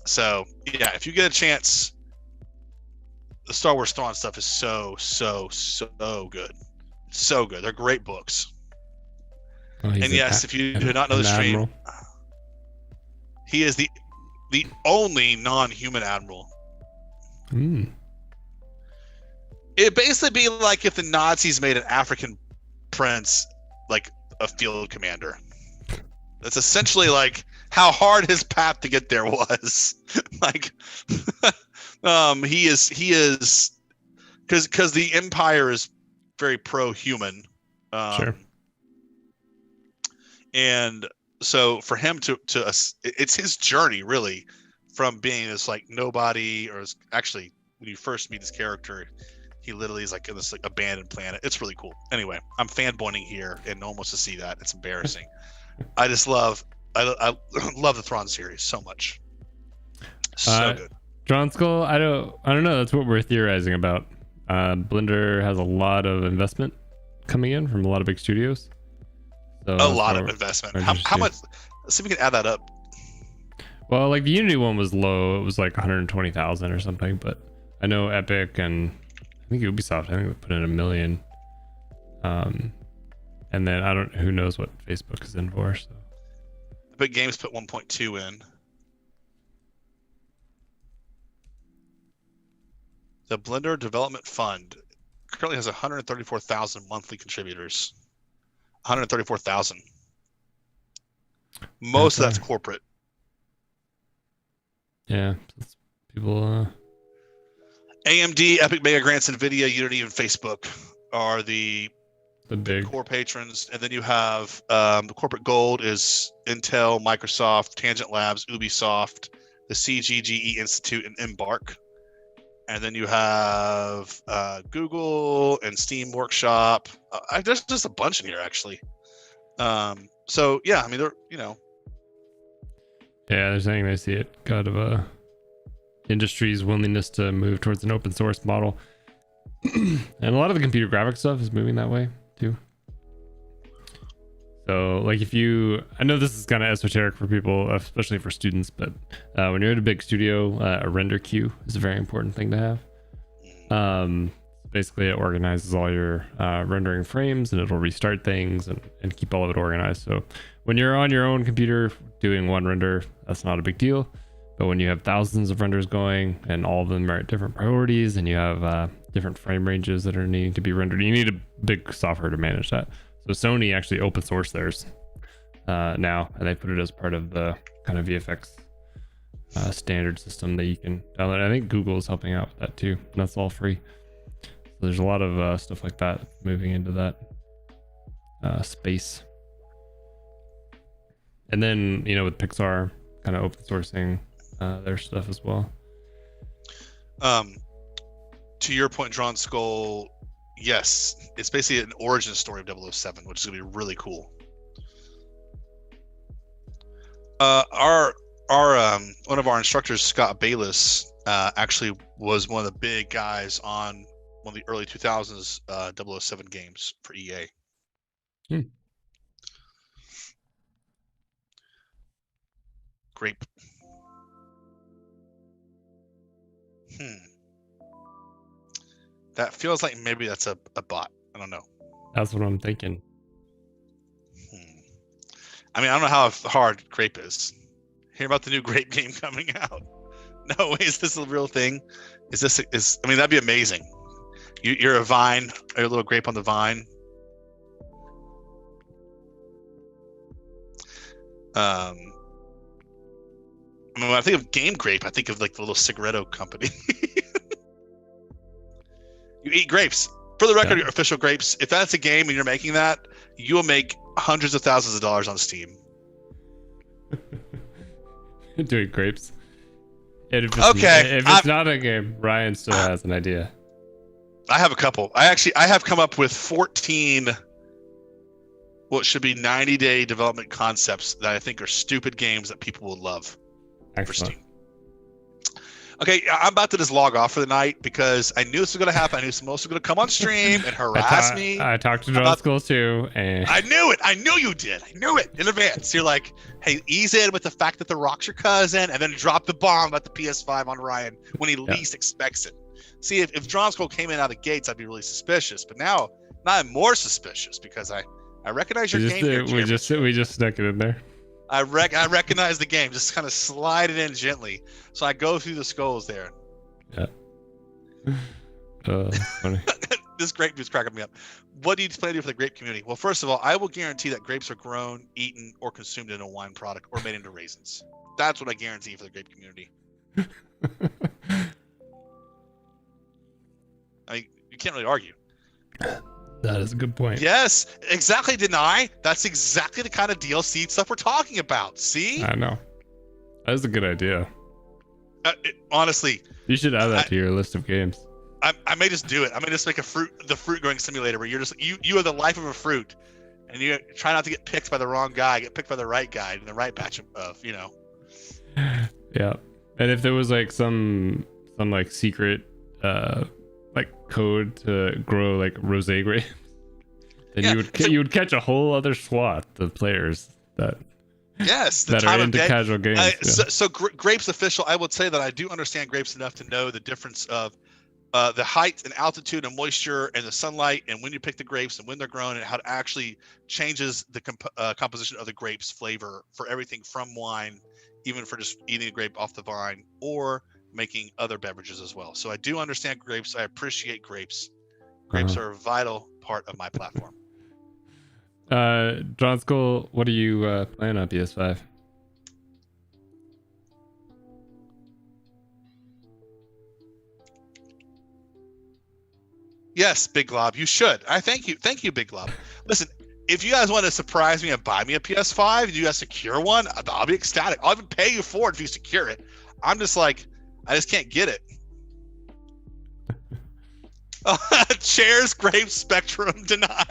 So yeah, if you get a chance, the Star Wars Thrawn stuff is so good. So good. They're great books. Oh, and yes, if you do not know the stream, admiral. he is the only non-human admiral. It'd basically be like if the Nazis made an African prince like a field commander. That's essentially like how hard his path to get there was. Like, he is because the Empire is very pro-human. Sure. And so for him to it's his journey really from being this like nobody, or actually when you first meet his character, he literally is like in this like abandoned planet. It's really cool. Anyway, I'm fanboying here, and no one wants to see that. It's embarrassing. I love the Thrawn series so much. So good. John Skull, I don't know. That's what we're theorizing about. Blender has a lot of investment coming in from a lot of big studios. So a lot of investment. How much? Let's see if we can add that up. Well, like the Unity one was low. It was like 120,000 or something. But I know Epic and I think Ubisoft, I think they put in $1 million. And then who knows what Facebook is in for. So. Epic Games put 1.2 in. The Blender Development Fund currently has 134,000 monthly contributors. 134,000. Most of that's corporate. Yeah, people. AMD, Epic Mega Grants, Nvidia, Unity, and Facebook are the big core patrons, and then you have the corporate gold is Intel, Microsoft, Tangent Labs, Ubisoft, the CGGE Institute, and Embark. And then you have Google and Steam Workshop. There's just a bunch in here, actually. So yeah, I mean, they're Yeah, they're saying they see it kind of a industry's willingness to move towards an open source model, and a lot of the computer graphics stuff is moving that way. too. So like I know this is kind of esoteric for people, especially for students, but when you're at a big studio, a render queue is a very important thing to have. Basically it organizes all your rendering frames, and it'll restart things and keep all of it organized. So when you're on your own computer doing one render, that's not a big deal. But when you have thousands of renders going and all of them are at different priorities, and you have different frame ranges that are needing to be rendered, you need a big software to manage that. So Sony actually open source theirs now, and they put it as part of the kind of VFX standard system that you can download. I think Google is helping out with that too, and that's all free. So there's a lot of stuff like that moving into that space. And then, with Pixar kind of open sourcing their stuff as well. To your point, Drawn Skull, yes, it's basically an origin story of 007, which is gonna be really cool. Our one of our instructors, Scott Bayless, actually was one of the big guys on one of the early 2000s 007 games for EA. Grape. That feels like maybe that's a bot. I don't know. That's what I'm thinking. I mean, I don't know how hard Grape is. Hear about the new Grape game coming out? No way. Is this a real thing? I mean, that'd be amazing. You're a vine, or a little grape on the vine. I mean, when I think of Game Grape, I think of like the little cigaretto company. You eat grapes. For the record, your official grapes. If that's a game and you're making that, you will make hundreds of thousands of dollars on Steam. Doing grapes. And if it's not a game, Ryan still has an idea. I have a couple. I have come up with 14 what should be 90-day development concepts that I think are stupid games that people will love. Excellent. For Steam. Okay, I'm about to just log off for the night because I knew this was going to happen. I knew someone else was going to come on stream and harass me. I talked to Drawn Skull too, and I knew it. I knew you did. I knew it in advance. You're like, hey, ease in with the fact that The Rock's your cousin, and then drop the bomb about the PS5 on Ryan when he least expects it. See, if Drawn Skull came in out of the gates, I'd be really suspicious. But now I'm more suspicious because I recognize your game here, we just stuck it in there. I recognize the game. Just kind of slide it in gently. So I go through the skulls there. Yeah. Funny. This grape is cracking me up. What do you plan to do for the grape community? Well, first of all, I will guarantee that grapes are grown, eaten, or consumed in a wine product or made into raisins. That's what I guarantee for the grape community. I mean, you can't really argue. That is a good point. Yes, exactly. Deny. That's exactly the kind of DLC stuff we're talking about. See? I know. That is a good idea. Honestly, you should add that to your list of games. I may just do it. I may just make the fruit growing simulator where you're just you are the life of a fruit, and you try not to get picked by the wrong guy, get picked by the right guy in the right batch of Yeah, and if there was like some like secret like code to grow like rosé grapes, then you would catch a whole other swath of players that are into casual games. So grapes official, I would say that I do understand grapes enough to know the difference of the height and altitude and moisture and the sunlight and when you pick the grapes and when they're grown and how it actually changes the composition of the grapes flavor for everything from wine, even for just eating a grape off the vine or making other beverages as well. So I do understand grapes. I appreciate grapes. Grapes are a vital part of my platform. Drawn Skull, what are you playing on PS5? Yes, Big Glob, you should. I thank you, Big Glob. Listen, if you guys want to surprise me and buy me a PS5 and you guys secure one, I'll be ecstatic. I'll even pay you for it if you secure it. I'm just like, I just can't get it. Chairs, grapes, spectrum, deny.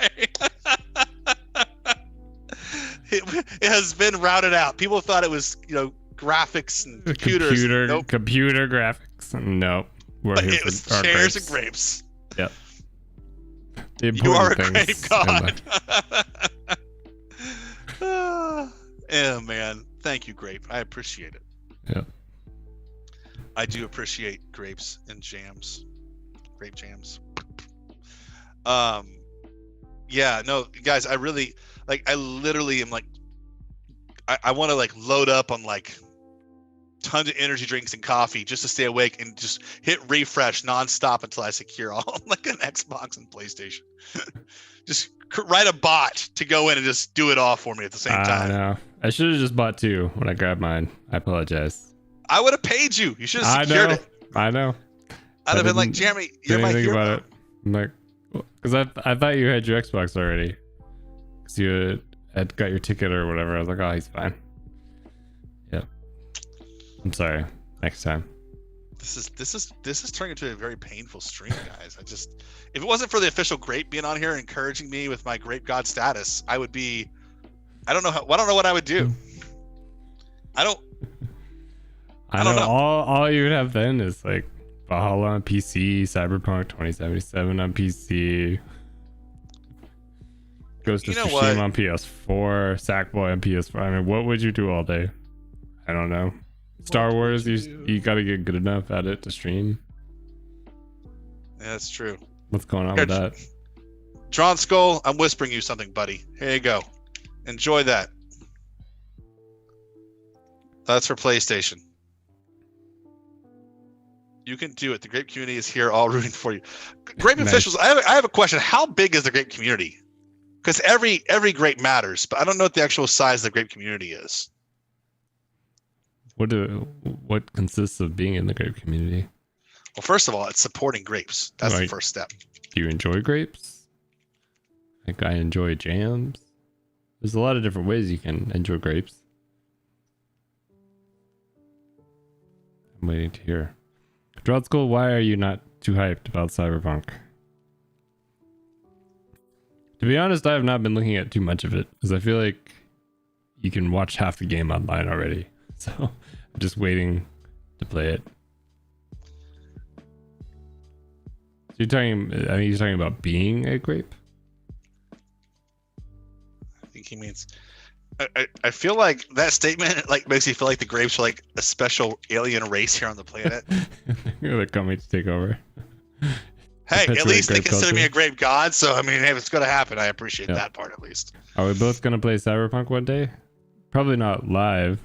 It has been routed out. People thought it was, graphics and computers. Computer graphics. Nope. It was chairs and grapes. Yep. The You are a important grape things in god. life. Yeah, man. Thank you, grape. I appreciate it. Yeah. I do appreciate grapes and jams. Grape jams. Yeah, no, guys, I really I literally am like I want to like load up on like tons of energy drinks and coffee just to stay awake and just hit refresh nonstop until I secure all like an Xbox and PlayStation. Just write a bot to go in and just do it all for me at the same time. I know. I should have just bought 2 when I grabbed mine. I apologize. I would have paid you. You should have secured it. I know. I'd have been like, Jeremy, you're my think hero. about it. I'm like, because I thought you had your Xbox already. Because you had got your ticket or whatever. I was like, oh, he's fine. Yeah. I'm sorry. Next time. This is turning into a very painful stream, guys. If it wasn't for the official grape being on here encouraging me with my grape god status, I would be, I don't know what I would do. I don't know. All you would have then is like Valhalla on PC, Cyberpunk 2077 on PC, Ghost of Tsushima on PS4, Sackboy on PS4. I mean, what would you do all day? I don't know. Star Wars, you gotta get good enough at it to stream. Yeah, that's true. What's going on with that? Drawn Skull, I'm whispering you something, buddy. Here you go. Enjoy that. That's for PlayStation. You can do it. The grape community is here, all rooting for you. Grape Nice. officials, I have a question. How big is the grape community? Because every grape matters, but I don't know what the actual size of the grape community is. What consists of being in the grape community? Well, first of all, it's supporting grapes. That's the Right. first step. Do you enjoy grapes? Like I enjoy jams. There's a lot of different ways you can enjoy grapes. I'm waiting to hear. Drought School, why are you not too hyped about Cyberpunk? To be honest, I have not been looking at too much of it because I feel like you can watch half the game online already. So I'm just waiting to play it. So you're talking about being a grape? I think he means. I feel like that statement like makes you feel like the grapes are like a special alien race here on the planet. They're coming to take over. Hey, at Perpetuate least they grape consider me culture. a grape god, so I mean, hey, if it's gonna happen, I appreciate Yeah. that part at least. Are we both gonna play Cyberpunk one day? Probably not live.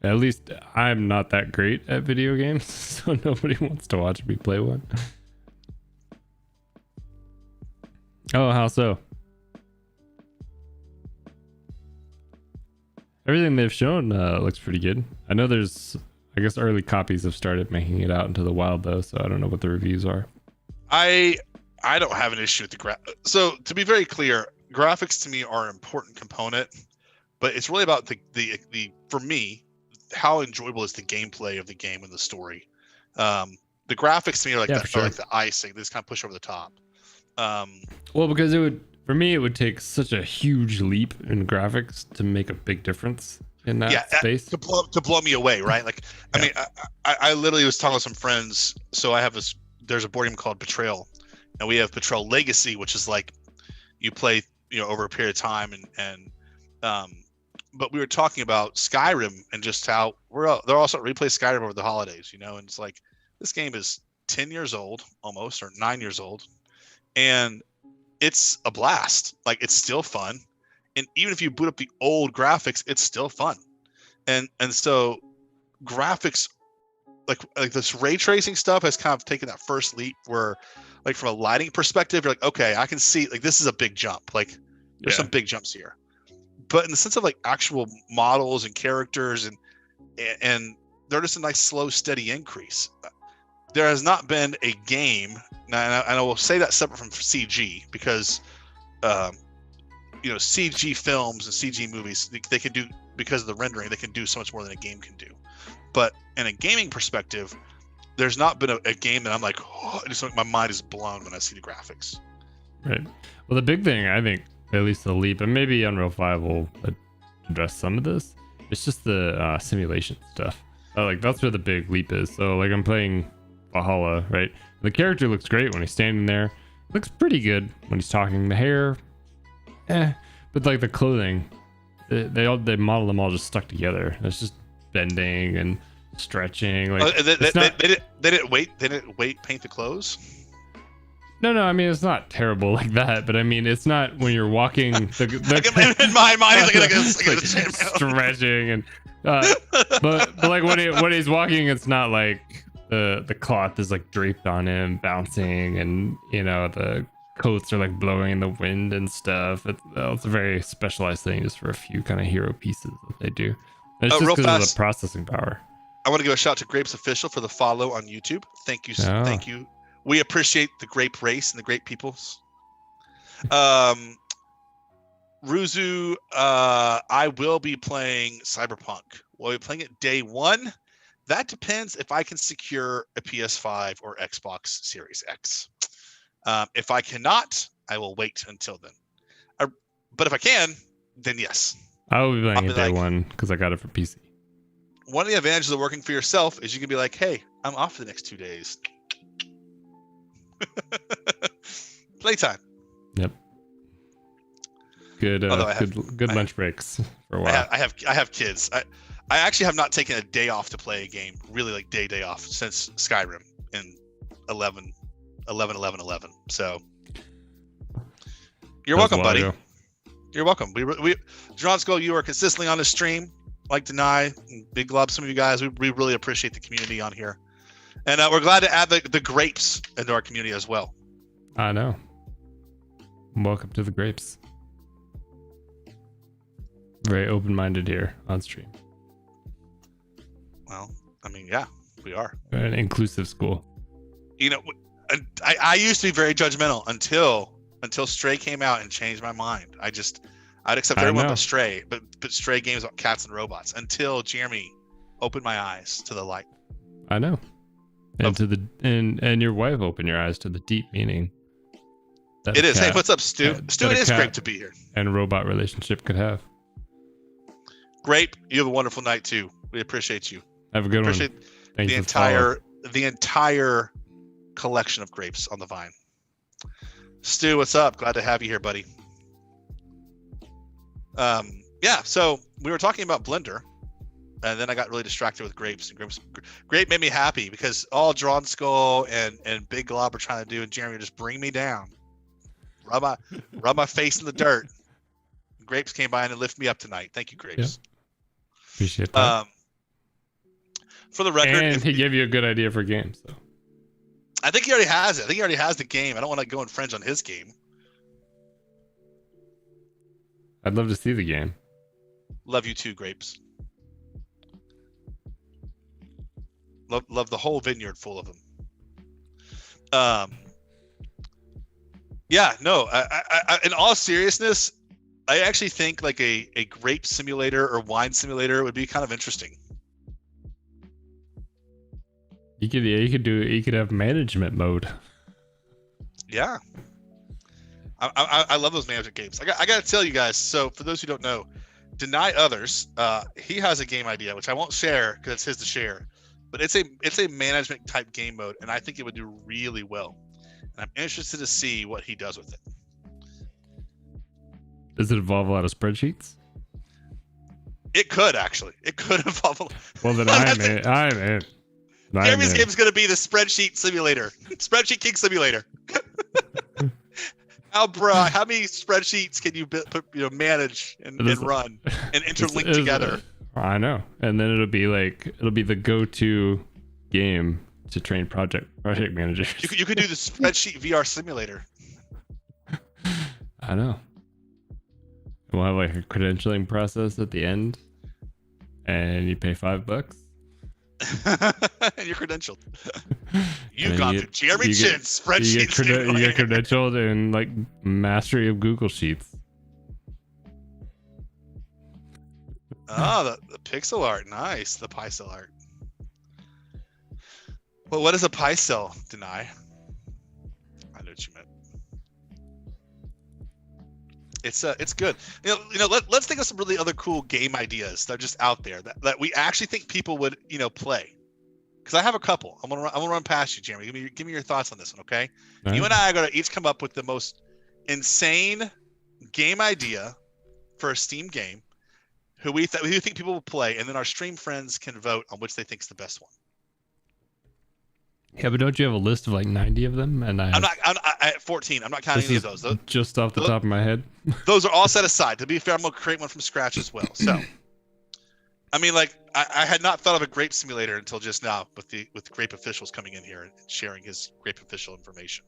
At least I'm not that great at video games, so nobody wants to watch me play one. Oh, how so? Everything they've shown looks pretty good. I know I guess early copies have started making it out into the wild though, so I don't know what the reviews are. I don't have an issue with the So to be very clear, graphics to me are an important component, but it's really about the for me, how enjoyable is the gameplay of the game and the story. The graphics to me are like are like the icing. They just kind of push over the top. Well, because for me, it would take such a huge leap in graphics to make a big difference in that space. To blow me away, right? Like, I mean, I literally was talking with some friends. So there's a board game called Betrayal, and we have Betrayal Legacy, which is like you play, over a period of time, but we were talking about Skyrim and just how they're also replay Skyrim over the holidays, and it's like this game is 10 years old almost, or 9 years old, and it's a blast. Like, it's still fun, and even if you boot up the old graphics, it's still fun. And so graphics, like this ray tracing stuff has kind of taken that first leap where, like, from a lighting perspective, you're like, okay, I can see, like, this is a big jump. Like, there's some big jumps here. But in the sense of like actual models and characters and they're just a nice slow steady increase. There has not been a game, and I will say that separate from CG, because CG films and CG movies, they can do, because of the rendering, they can do so much more than a game can do. But in a gaming perspective, there's not been a game that I'm like, oh, just like my mind is blown when I see the graphics. Right. Well, the big thing, I think, at least the leap, and maybe Unreal 5 will address some of this, it's just the simulation stuff. Like, that's where the big leap is. So, like, I'm playing Valhalla, right? The character looks great when he's standing there. looks pretty good when he's talking. The hair, but like the clothing, they model them all just stuck together. It's just bending and stretching. Like they didn't wait paint the clothes. No, I mean it's not terrible like that, but I mean it's not when you're walking. In my mind, he's like stretching and, but like when he's walking, it's not like the cloth is like draped on him, bouncing, and you know the coats are like blowing in the wind and stuff. It's a very specialized thing, just for a few kind of hero pieces that they do. And it's just because of the processing power. I want to give a shout to Grapes Official for the follow on YouTube. Thank you, thank you. We appreciate the grape race and the grape peoples. Ruzu, I will be playing Cyberpunk. Will I be playing it day one? That depends if I can secure a PS5 or Xbox Series X. If I cannot, I will wait until then. But if I can, then yes. I will be playing it day one because I got it for PC. One of the advantages of working for yourself is you can be like, hey, I'm off for the next 2 days. Playtime. Yep. Good lunch breaks for a while. I have kids. I actually have not taken a day off to play a game, really like day off, since Skyrim in 11. So you're welcome, buddy. You're welcome. We John Skull, you are consistently on the stream, like Deny, Big Glob, some of you guys. We really appreciate the community on here. And we're glad to add the grapes into our community as well. I know. Welcome to the grapes. Very open-minded here on stream. Well, I mean, yeah, we are. We're an inclusive school. You know, I used to be very judgmental until Stray came out and changed my mind. I'd accept everyone but Stray, but Stray games about cats and robots until Jeremy opened my eyes to the light. I know. And and your wife opened your eyes to the deep meaning. It is. Hey, what's up, Stu? Stu, it is great to be here. And robot relationship could have. Grape, you have a wonderful night too. We appreciate you. Have a good one. The entire collection of grapes on the vine. Stu, what's up? Glad to have you here, buddy. Yeah, so we were talking about Blender. And then I got really distracted with grapes. And grape made me happy because all Drawn Skull and Big Glob are trying to do, and Jeremy just bring me down, rub my face in the dirt. Grapes came by and lift me up tonight. Thank you, Grapes. Yep. Appreciate that. For the record, and he gave you a good idea for games, though. I think he already has it. I think he already has the game. I don't want to go infringe on his game. I'd love to see the game. Love you too, Grapes. Love the whole vineyard full of them. Yeah, no. I in all seriousness, I actually think like a grape simulator or wine simulator would be kind of interesting. You could have management mode. Yeah. I love those management games. I got to tell you guys. So for those who don't know, Deny Others. He has a game idea which I won't share because it's his to share. But it's a management type game mode, and I think it would do really well. And I'm interested to see what he does with it. Does it involve a lot of spreadsheets? It could actually. It could involve. Well, then I'm in. Jeremy's game is going to be the spreadsheet simulator, spreadsheet king simulator. How many spreadsheets can you manage and run and interlink together? I know, and then it'll be the go-to game to train project managers. You could do the spreadsheet VR simulator. I know. We'll have like a credentialing process at the end, and you pay $5. And you're credentialed. You got the Jeremy Chin spreadsheet. You get credentialed in like mastery of Google Sheets. Oh, the pixel art. Nice. The Pycel art. Well, what is a Pycel, Deny? I know what you meant. It's good. You know. Let's think of some really other cool game ideas that are just out there that we actually think people would play. because I have a couple. I'm gonna run past you, Jeremy. Give me your thoughts on this one, okay? All You right. and I are gonna each come up with the most insane game idea for a Steam game, who we think people will play, and then our stream friends can vote on which they think is the best one. Yeah, but don't you have a list of like 90 of them? And I'm at 14. I'm not counting any of those. Just off the top of my head. Those are all set aside. To be fair, I'm gonna create one from scratch as well. So, I mean, like I had not thought of a grape simulator until just now, with grape officials coming in here and sharing his grape official information.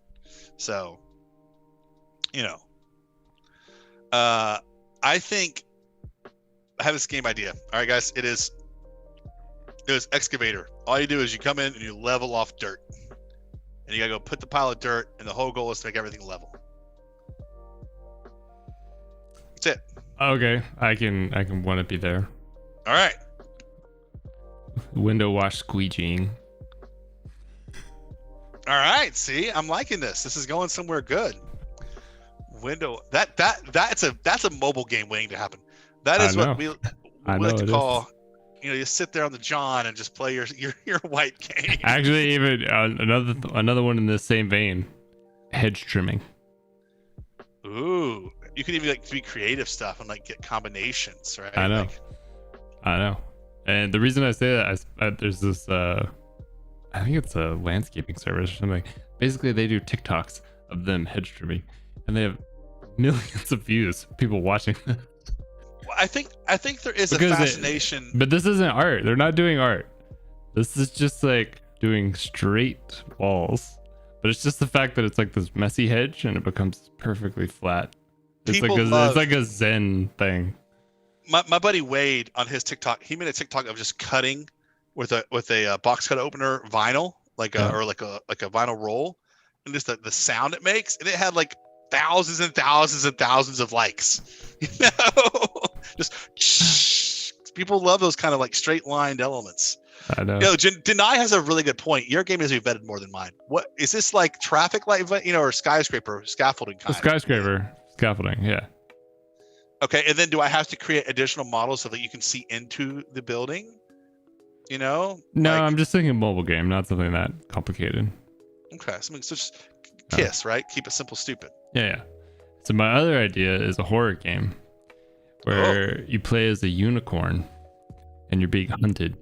So, you know, I think I have this game idea. All right, guys, it is excavator. All you do is you come in and you level off dirt, and you gotta go put the pile of dirt, and the whole goal is to make everything level. That's it. Okay, I can want to be there. All right. Window wash squeegeeing. All right. See, I'm liking this. This is going somewhere good. That's a mobile game waiting to happen. That is what we like to call. You know, you sit there on the John and just play your white game. Actually, even another one in the same vein, hedge trimming. Ooh, you could even like do creative stuff and like get combinations, right? I know, I know. And the reason I say that, there's this, I think it's a landscaping service or something. Basically, they do TikToks of them hedge trimming, and they have millions of views. People watching. I think there is a fascination. But this isn't art. They're not doing art. This is just like doing straight walls. But it's just the fact that it's like this messy hedge and it becomes perfectly flat. It's like a Zen thing. My buddy Wade on his TikTok, he made a TikTok of just cutting with a box cut opener vinyl, or like a vinyl roll, and just the sound it makes, and it had like thousands and thousands and thousands of likes. You know, just people love those kind of like straight lined elements. I know. Yo, Denai has a really good point. Your game has to be vetted more than mine. What is this, like traffic light, or skyscraper scaffolding kind? Skyscraper scaffolding, yeah. Okay, and then do I have to create additional models so that you can see into the building? You know? No, I'm just thinking mobile game, not something that complicated. Okay, something such KISS, right? Keep it simple, stupid. Yeah. So my other idea is a horror game where you play as a unicorn and you're being hunted.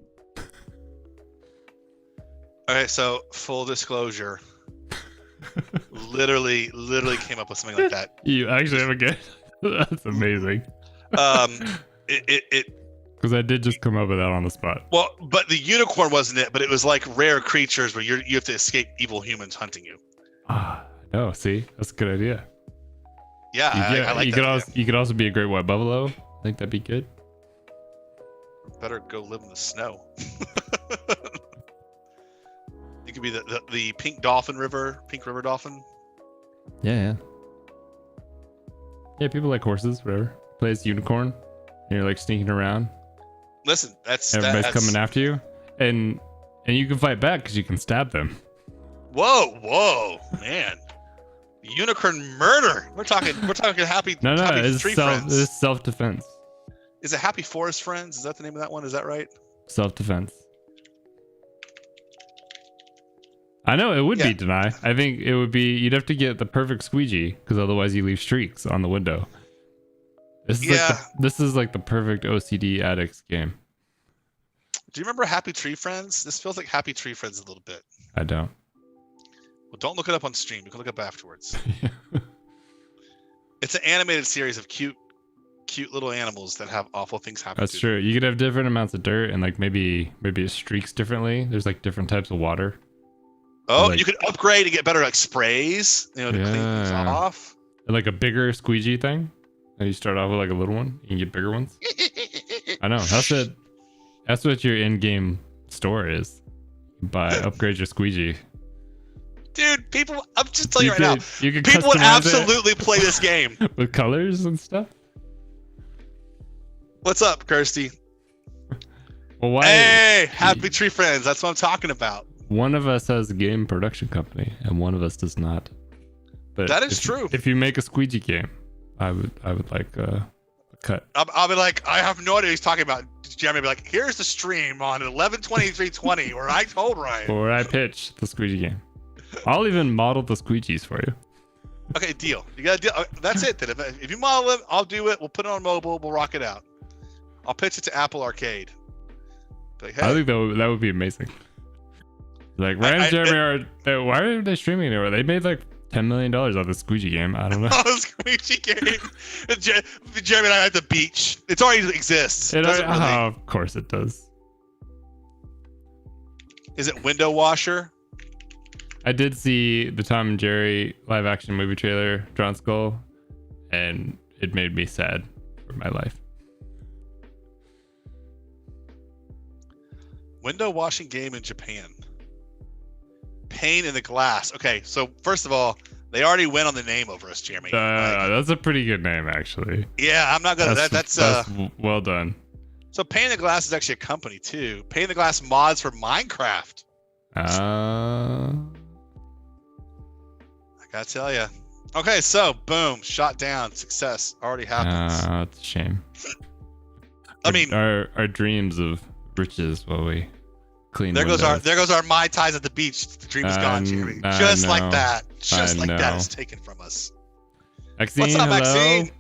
Okay, so full disclosure, literally came up with something like that. You actually have a good. That's amazing. Because I did just come up with that on the spot. Well, but the unicorn wasn't it, but it was like rare creatures where you have to escape evil humans hunting you. No, see, that's a good idea. Yeah, I like that. You could also be a great white buffalo. I think that'd be good. Better go live in the snow. You could be the pink river dolphin. Yeah. Yeah, people like horses, whatever. Play as unicorn, and you're like sneaking around. Listen, everybody's coming after you, and you can fight back because you can stab them. Whoa, man! Unicorn murder. We're talking happy. No, happy tree friends. It's self-defense. Is it Happy Forest Friends? Is that the name of that one? Is that right? Self-defense. I know it would be Deny. I think it would be. You'd have to get the perfect squeegee because otherwise you leave streaks on the window. This is like the perfect OCD addicts game. Do you remember Happy Tree Friends? This feels like Happy Tree Friends a little bit. I don't. Well, don't look it up on stream. You can look it up afterwards. It's an animated series of cute little animals that have awful things happen. That's true. You could have different amounts of dirt and like maybe it streaks differently. There's like different types of water. Oh, like, you could upgrade to get better like sprays, to clean things off. And like a bigger squeegee thing. And you start off with like a little one. You can get bigger ones. I know. That's what your in-game store is. Upgrade your squeegee. Dude, people, I'm just telling you right now. People would absolutely play this game. With colors and stuff? What's up, Kirsty? Well, why? Hey, Happy Tree Friends. That's what I'm talking about. One of us has a game production company, and one of us does not. But that is true. If you make a squeegee game, I would like a cut. I'll be like, I have no idea what he's talking about. Jeremy will be like, here's the stream on 11/23/20 where I told Ryan. Or I pitch the squeegee game. I'll even model the squeegees for you. Okay, deal. You got a deal. That's it. Then if you model it, I'll do it. We'll put it on mobile. We'll rock it out. I'll pitch it to Apple Arcade. Like, hey. I think that would be amazing. Like Ryan and Jeremy are. Why are they streaming anywhere? They made like $10 million off the squeegee game. I don't know. Oh, squeegee game. Jeremy and I are at the beach. It already exists. Of course it does. Is it window washer? I did see the Tom and Jerry live action movie trailer, Drawn Skull, and it made me sad for my life. Window washing game in Japan. Pane in the glass. Okay, so first of all, they already went on the name over us, Jeremy. That's a pretty good name, actually. Yeah, I'm not gonna. That's well done. So Pane in the Glass is actually a company too. Pane in the Glass mods for Minecraft. I gotta tell you. Okay, so boom, shot down, success already happens. It's a shame. I mean, our dreams of riches while we clean. There goes our Mai Tais at the beach. The dream is gone, Jeremy. Just like that. Just like that is taken from us. Maxine, what's up, hello? Maxine?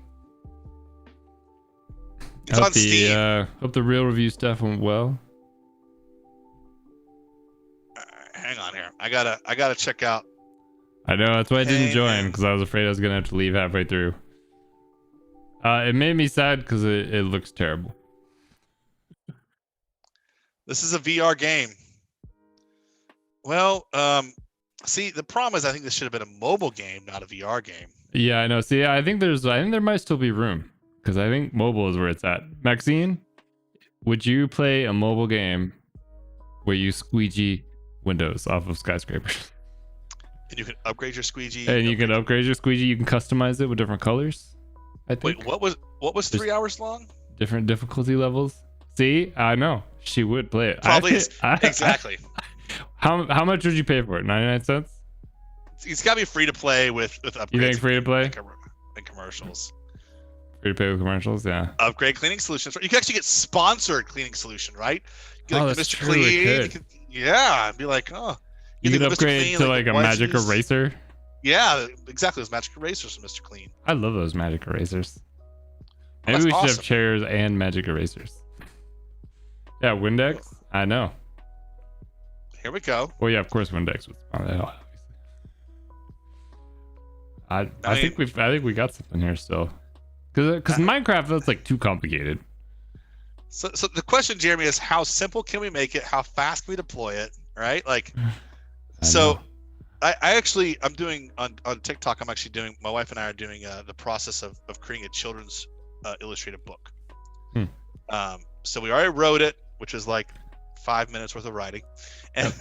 It's on Steam. Hope the real review stuff went well. Hang on here. I gotta check out. I know, that's why I didn't join, because I was afraid I was gonna have to leave halfway through. It made me sad because it looks terrible. This is a VR game. Well, see, the problem is I think this should have been a mobile game, not a VR game. Yeah, I know. See, I think there might still be room, because I think mobile is where it's at. Maxine, would you play a mobile game where you squeegee windows off of skyscrapers? And you can upgrade your squeegee. And you can upgrade your squeegee. You can customize it with different colors, I think. Wait, what was 3 hours long? Different difficulty levels. See, I know she would play it. Probably exactly. How much would you pay for it? 99 cents? It's got to be free to play with upgrades. You think free to play? And commercials. Free to play with commercials, yeah. Upgrade cleaning solutions. You can actually get sponsored cleaning solution, right? You can, oh, like, that's Mr. true. Clean. Yeah, and be like, oh. You can upgrade to like a magic eraser. Yeah, exactly. Those magic erasers from Mr. Clean. I love those magic erasers. Oh, Maybe we should awesome. have chairs and magic erasers. Yeah, Windex. I know. Here we go. Well, yeah, of course Windex was on that, obviously. I think we got something here still. Because Minecraft, that's like too complicated. So the question, Jeremy, is how simple can we make it? How fast can we deploy it? Right? Like, I'm doing on TikTok. My wife and I are doing the process of creating a children's illustrated book. So we already wrote it, which is like 5 minutes worth of writing, and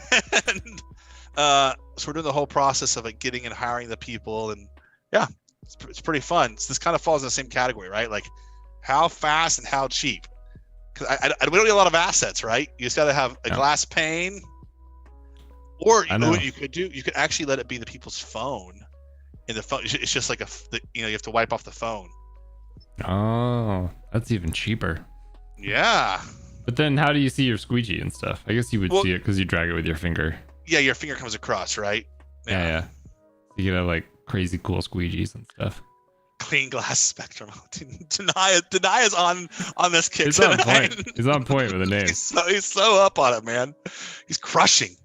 so we're doing the whole process of like getting and hiring the people, and yeah, it's pretty fun. So this kind of falls in the same category, right? Like how fast and how cheap. Because we don't need a lot of assets, right? You just got to have a glass pane. Or what you could do, you could actually let it be the people's phone. In the phone, it's just like you have to wipe off the phone. Oh, that's even cheaper. Yeah. But then, how do you see your squeegee and stuff? I guess you would see it because you drag it with your finger. Yeah, your finger comes across, right? Yeah. You can have like crazy cool squeegees and stuff. Clean glass spectrum. Deny is on this kid. He's on point. He's on point with the name. He's so up on it, man. He's crushing.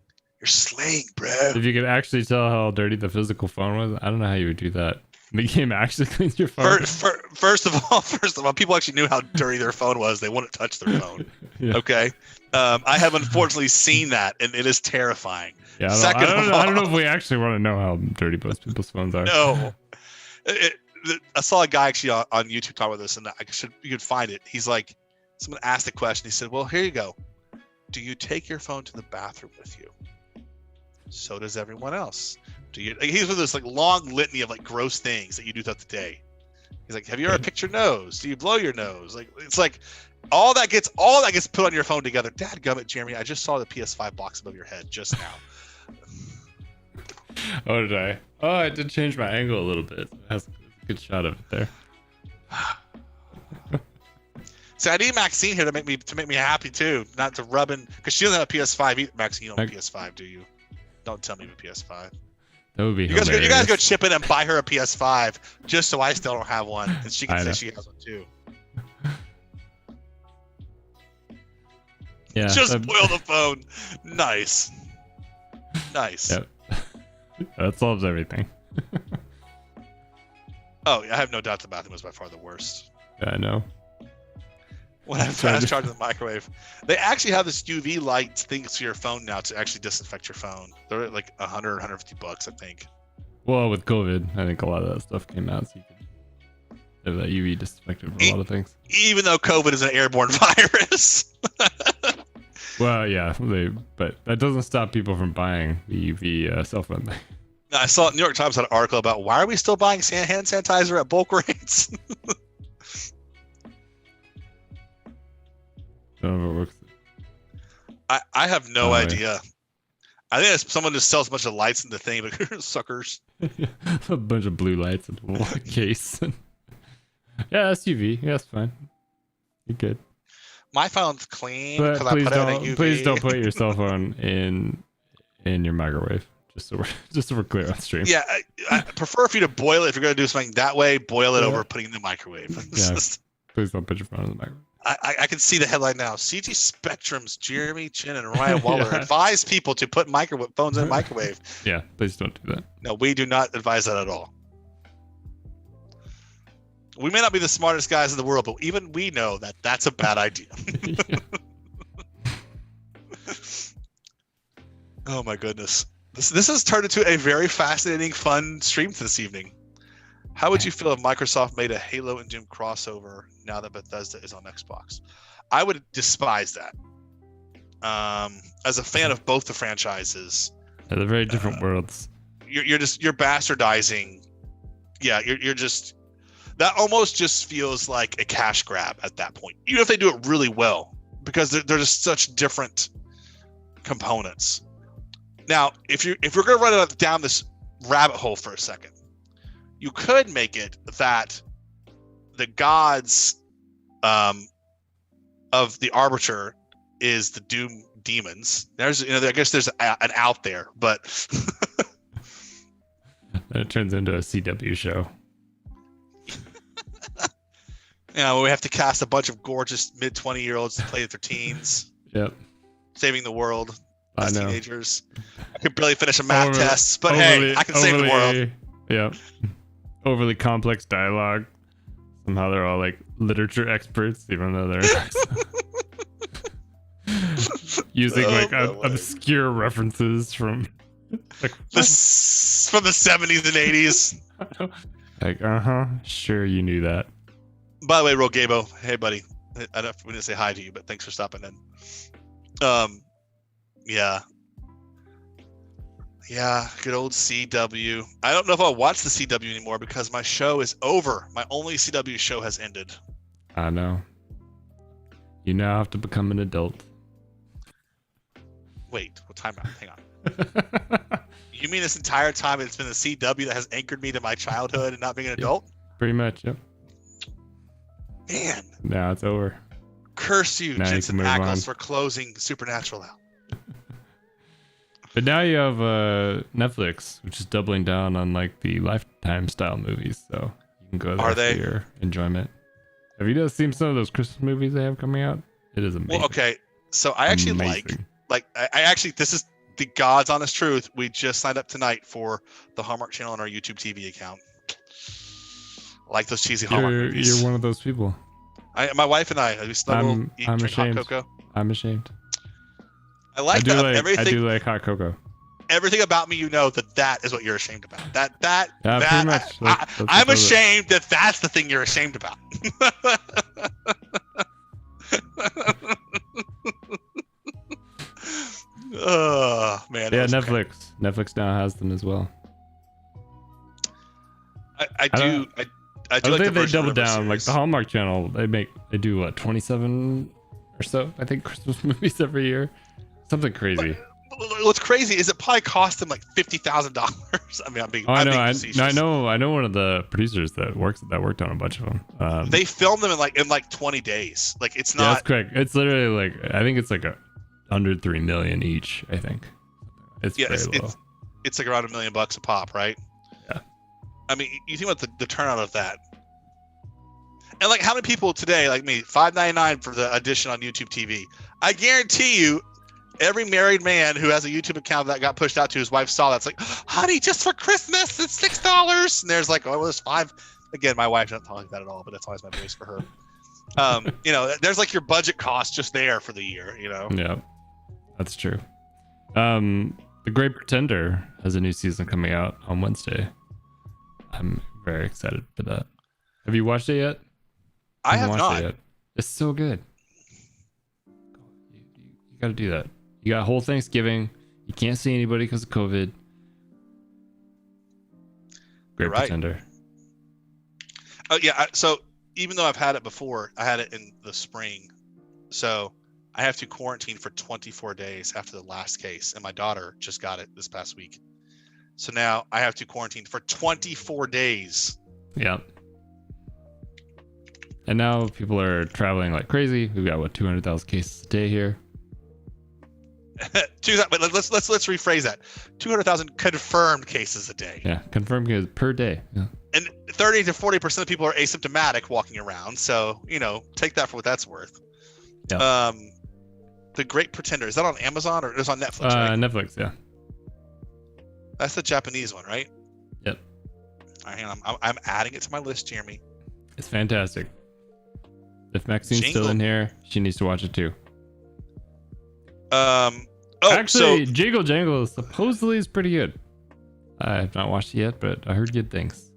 You're slaying, bro. If you could actually tell how dirty the physical phone was, I don't know how you would do that. The game actually cleans your phone. First of all, people actually knew how dirty their phone was. They wouldn't touch their phone. Yeah. Okay. I have unfortunately seen that, and it is terrifying. Yeah. I don't know if we actually want to know how dirty most people's phones are. No. I saw a guy actually on YouTube talk about this, and you could find it. He's like, someone asked the question. He said, "Well, here you go. Do you take your phone to the bathroom with you? So does everyone else. Do you?" He's with this like long litany of like gross things that you do throughout the day. He's like, "Have you ever picked your nose? Do you blow your nose?" Like, it's like all that gets put on your phone together. Dadgummit, Jeremy, I just saw the PS5 box above your head just now. Oh, did I? Oh, I did change my angle a little bit. That's a good shot of it there. So I need Maxine here to make me happy too, not to rub in, because she doesn't have a PS5 either. Maxine, you don't have a PS5, do you? Don't tell me you have a PS5. That would be you guys go chip in and buy her a PS5 just so I still don't have one, and she can say she has one too. Yeah. Just spoil the phone. Nice. Yep. That solves everything. Oh, yeah, I have no doubt the bathroom was by far the worst. Yeah, I know. When I fast charge in the microwave, they actually have this UV light thing to your phone now to actually disinfect your phone. They're like 100, 150 bucks, I think. Well, with COVID, I think a lot of that stuff came out, so you could have that UV disinfectant for a lot of things. Even though COVID is an airborne virus. Well, yeah, but that doesn't stop people from buying the UV cell phone thing. I saw New York Times had an article about why are we still buying hand sanitizer at bulk rates? I have no idea. I think someone just sells a bunch of lights in the thing, but suckers. A bunch of blue lights in the case. Yeah, that's UV. Yeah, that's fine. You're good. My phone's clean but because I put it in a UV. Please don't put your cell phone in your microwave. Just so we're clear on stream. Yeah, I prefer for you to boil it. If you're going to do something that way, boil it over putting it in the microwave. Yeah, please don't put your phone in the microwave. I can see the headline now. CG Spectrum's Jeremy Chin and Ryan Waller advise people to put phones in the microwave. Yeah, please don't do that. No, we do not advise that at all. We may not be the smartest guys in the world, but even we know that that's a bad idea. Oh my goodness. This has turned into a very fascinating, fun stream this evening. How would you feel if Microsoft made a Halo and Doom crossover now that Bethesda is on Xbox? I would despise that. As a fan of both the franchises, yeah, they're very different worlds. You're bastardizing. Yeah, you're just. That almost just feels like a cash grab at that point, even if they do it really well, because they're just such different components. Now, if we're going to run it down this rabbit hole for a second, you could make it that the gods of the Arbiter is the Doom demons. I guess there's an out there, but it turns into a CW show. We have to cast a bunch of gorgeous mid-20-year-olds to play with their teens. Yep. Saving the world as teenagers. I could barely finish a math test, but hey, I can save the world. Yeah. Overly complex dialogue. Somehow they're all like literature experts, even though they're using obscure references from from the 70s and 80s. Like, sure, you knew that. By the way, Rogabo, hey buddy, I didn't say hi to you, but thanks for stopping in. Yeah, good old CW. I don't know if I'll watch the CW anymore because my show is over. My only CW show has ended. I know. You now have to become an adult. Wait, time out. Hang on. You mean this entire time it's been the CW that has anchored me to my childhood and not being an adult? Pretty much, yep. Man. Now it's over. Curse you, Jensen Ackles, for closing Supernatural out. But now you have Netflix, which is doubling down on like the Lifetime style movies, so you can go there for your enjoyment. Have you seen some of those Christmas movies they have coming out? It is amazing. Well, okay, so I actually this is the God's honest truth. We just signed up tonight for the Hallmark Channel on our YouTube TV account. I like those cheesy Hallmark movies. You're one of those people. My wife and I, we snuggle, eat, drink ashamed. hot cocoa. I'm ashamed. I do like hot cocoa. Everything about me, that is what you're ashamed about. Pretty much. I'm ashamed that that's the thing you're ashamed about. Oh man. Yeah, Netflix. Great. Netflix now has them as well. I do like they double down. Like the Hallmark Channel, they do what, 27 or so, I think, Christmas movies every year. Something crazy. what's crazy is it probably cost them like $50,000. I mean, I'm being facetious. I know one of the producers that worked on a bunch of them. They filmed them in like 20 days. Like it's not. Yeah, that's correct. It's literally like I think it's like under 3 million each. I think it's very low. It's like around $1 million a pop, right? Yeah. I mean, you think about the turnout of that, and like how many people today, like me, $5.99 for the edition on YouTube TV. I guarantee you, every married man who has a YouTube account that got pushed out to his wife saw that's like, honey, just for Christmas, it's $6. And there's like, oh, well, it's $5. Again, my wife doesn't talk like that at all, but that's always my voice for her. You know, there's like your budget cost just there for the year, you know? Yeah, that's true. The Great Pretender has a new season coming out on Wednesday. I'm very excited for that. Have you watched it yet? I have not. It yet. It's so good. You got to do that. You got whole Thanksgiving. You can't see anybody because of COVID. Great Pretender. Oh yeah. So even though I've had it before, I had it in the spring. So I have to quarantine for 24 days after the last case, and my daughter just got it this past week. So now I have to quarantine for 24 days. Yeah. And now people are traveling like crazy. We've got 200,000 cases a day here. But let's rephrase that. 200,000 confirmed cases a day. Yeah, confirmed cases per day. Yeah. And 30 to 40% of people are asymptomatic walking around. So, you know, take that for what that's worth. Yeah. The Great Pretender, is that on Amazon or is it on Netflix? Right? Netflix, yeah. That's the Japanese one, right? Yep. All right, I'm adding it to my list, Jeremy. It's fantastic. If Maxine's still in here, she needs to watch it too. Actually, Jingle Jangle supposedly is pretty good. I have not watched it yet, but I heard good things.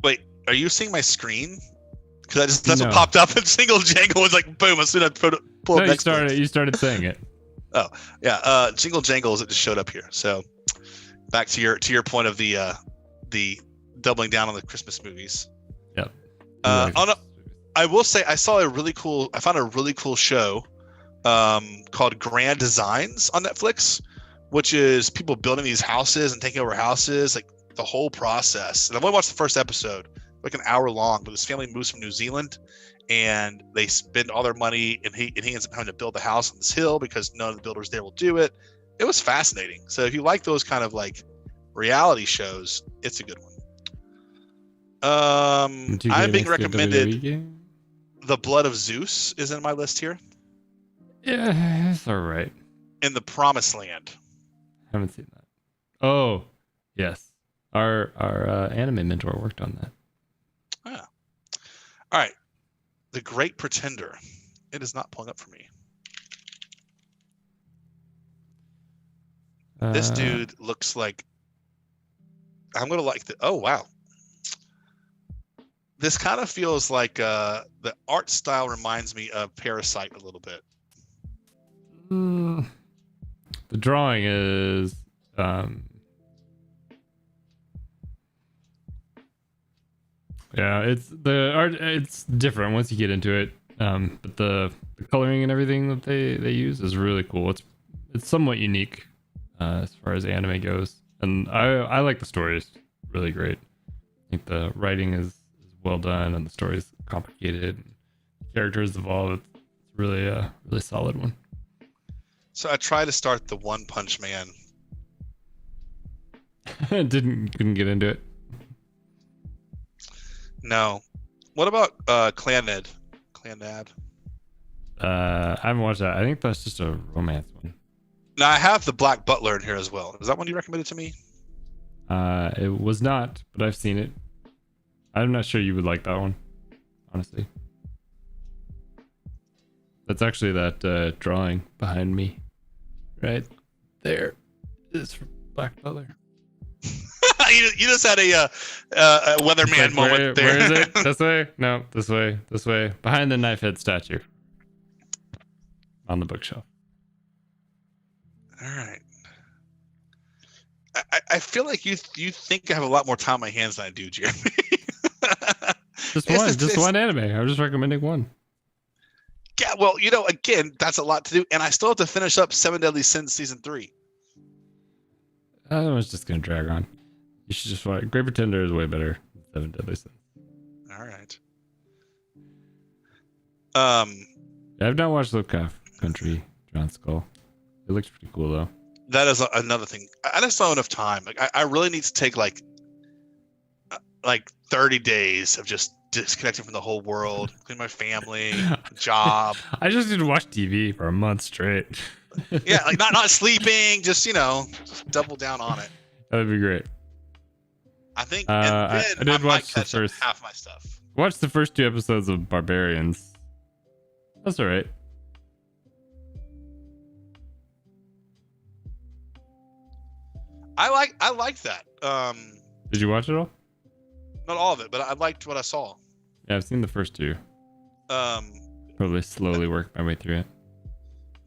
Wait, are you seeing my screen? Because that's what popped up, and Jingle Jangle was like, boom, as soon as I pulled up you started saying it. Oh, yeah. Jingle Jangle is it just showed up here. So back to your point of the doubling down on the Christmas movies. Yep. I will say I found a really cool show called Grand Designs on Netflix, which is people building these houses and taking over houses, like the whole process. And I've only watched the first episode, like an hour long, but this family moves from New Zealand and they spend all their money, and he ends up having to build a house on this hill because none of the builders there will do it. It was fascinating. So if you like those kind of like reality shows, it's a good one. I'm being recommended The Blood of Zeus is in my list here. Yeah, it's all right. In the Promised Land. Haven't seen that. Oh, yes. Our anime mentor worked on that. Yeah. All right. The Great Pretender. It is not pulling up for me. This dude looks like I'm gonna like the. Oh wow. This kind of feels like the art style reminds me of Parasite a little bit. The drawing is yeah, it's the art. It's different once you get into it, but the coloring and everything that they use is really cool. It's somewhat unique as far as anime goes, and I like the story. It's really great. I think the writing is well done, and the story is complicated. And characters evolve. It's really a really solid one. So I tried to start the One Punch Man. Couldn't get into it. No. What about Clanad? I haven't watched that. I think that's just a romance one. Now I have the Black Butler in here as well. Is that one you recommended to me? It was not, but I've seen it. I'm not sure you would like that one, honestly. That's actually that drawing behind me, right there, is for Black Butler. you just had a weatherman moment there. Where is it? This way? No, this way. This way. Behind the knife head statue on the bookshelf. All right. I feel like you think I have a lot more time on my hands than I do, Jeremy. Just one anime. I'm just recommending one. Yeah, well, again, that's a lot to do, and I still have to finish up 7 Deadly Sins season 3. That one's just gonna drag on. You should just watch. Great Pretender is way better than Seven Deadly Sins. All right. Yeah, I've not watched Lovecraft Country, John Skull. It looks pretty cool though. That is another thing. I just don't have enough time. Like I really need to take like 30 days of just disconnecting from the whole world, including my family, job. I just need to watch TV for a month straight. Yeah, like not sleeping, just just double down on it. That'd be great. I think, and then I did might watch the catch up first half my stuff. Watch the first 2 episodes of Barbarians. That's all right. I like that. Did you watch it all? Not all of it, but I liked what I saw. Yeah, I've seen the first 2. Probably slowly work my way through it.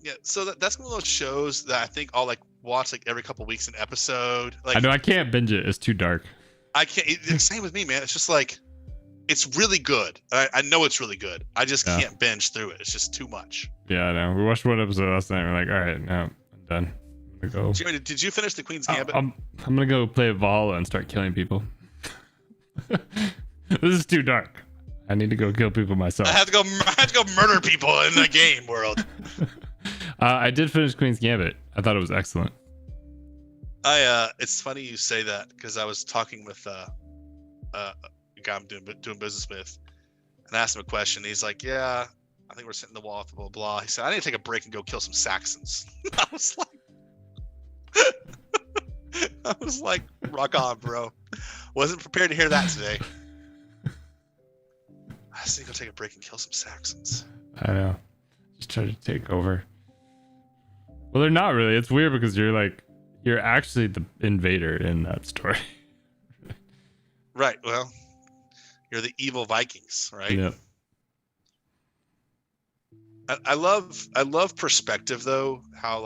Yeah, so that's one of those shows that I think I'll like watch like every couple weeks an episode. Like I know I can't binge it. It's too dark. I can't. It's same with me, man. It's just like it's really good. I know it's really good. I just can't binge through it. It's just too much. Yeah, I know. We watched 1 episode last night. We're like, all right, no, I'm done. I'm gonna go. Jeremy, did you finish the Queen's Gambit? I'm gonna go play Valhalla and start killing people. This is too dark. I need to go kill people myself. I have to go murder people in the game world. I did finish Queen's Gambit. I thought it was excellent. It's funny you say that because I was talking with a guy I'm doing business with, and I asked him a question. He's like, "Yeah, I think we're sitting in the wall, blah blah blah." He said, "I need to take a break and go kill some Saxons." I was like, "Rock on, bro." Wasn't prepared to hear that today. I just need to go take a break and kill some Saxons. I know. Just try to take over. Well, they're not really. It's weird because you're actually the invader in that story. Right. Well, you're the evil Vikings, right? Yeah. I love perspective though. How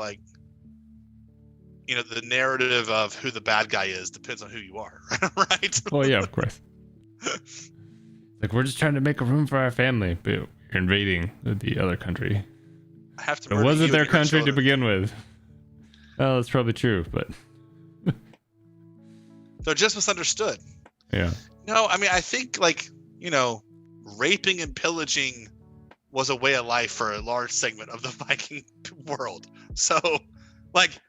the narrative of who the bad guy is depends on who you are, right? Well, yeah, of course. Like we're just trying to make a room for our family, but you're invading the other country. I have to. It wasn't their country to begin with. Well, that's probably true, but they're just misunderstood. Yeah. No, I mean I think raping and pillaging was a way of life for a large segment of the Viking world. So,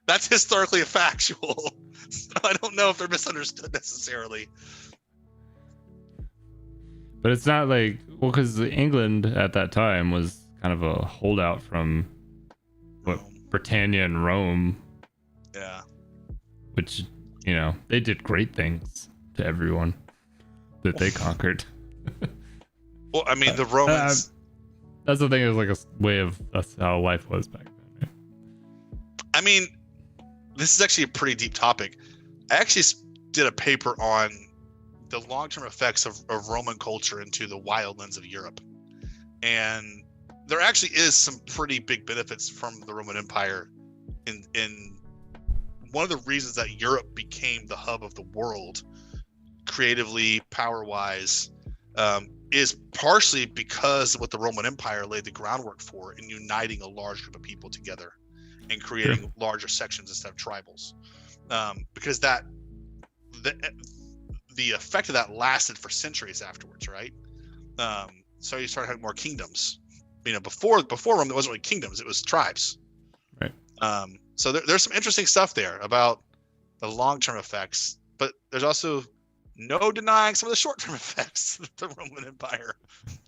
that's historically factual. So I don't know if they're misunderstood necessarily. But it's not because England at that time was kind of a holdout from Britannia and Rome. Yeah. Which, they did great things to everyone that they conquered. Well, I mean, the Romans. That's the thing. It was that's how life was back then. Right? I mean, this is actually a pretty deep topic. I actually did a paper on the long-term effects of Roman culture into the wildlands of Europe. And there actually is some pretty big benefits from the Roman Empire in one of the reasons that Europe became the hub of the world creatively, power-wise, is partially because of what the Roman Empire laid the groundwork for in uniting a large group of people together and creating larger sections instead of tribals. Because the effect of that lasted for centuries afterwards, right? So you started having more kingdoms. Before Rome, there wasn't really kingdoms; it was tribes. Right. So there's some interesting stuff there about the long-term effects, but there's also no denying some of the short-term effects that the Roman Empire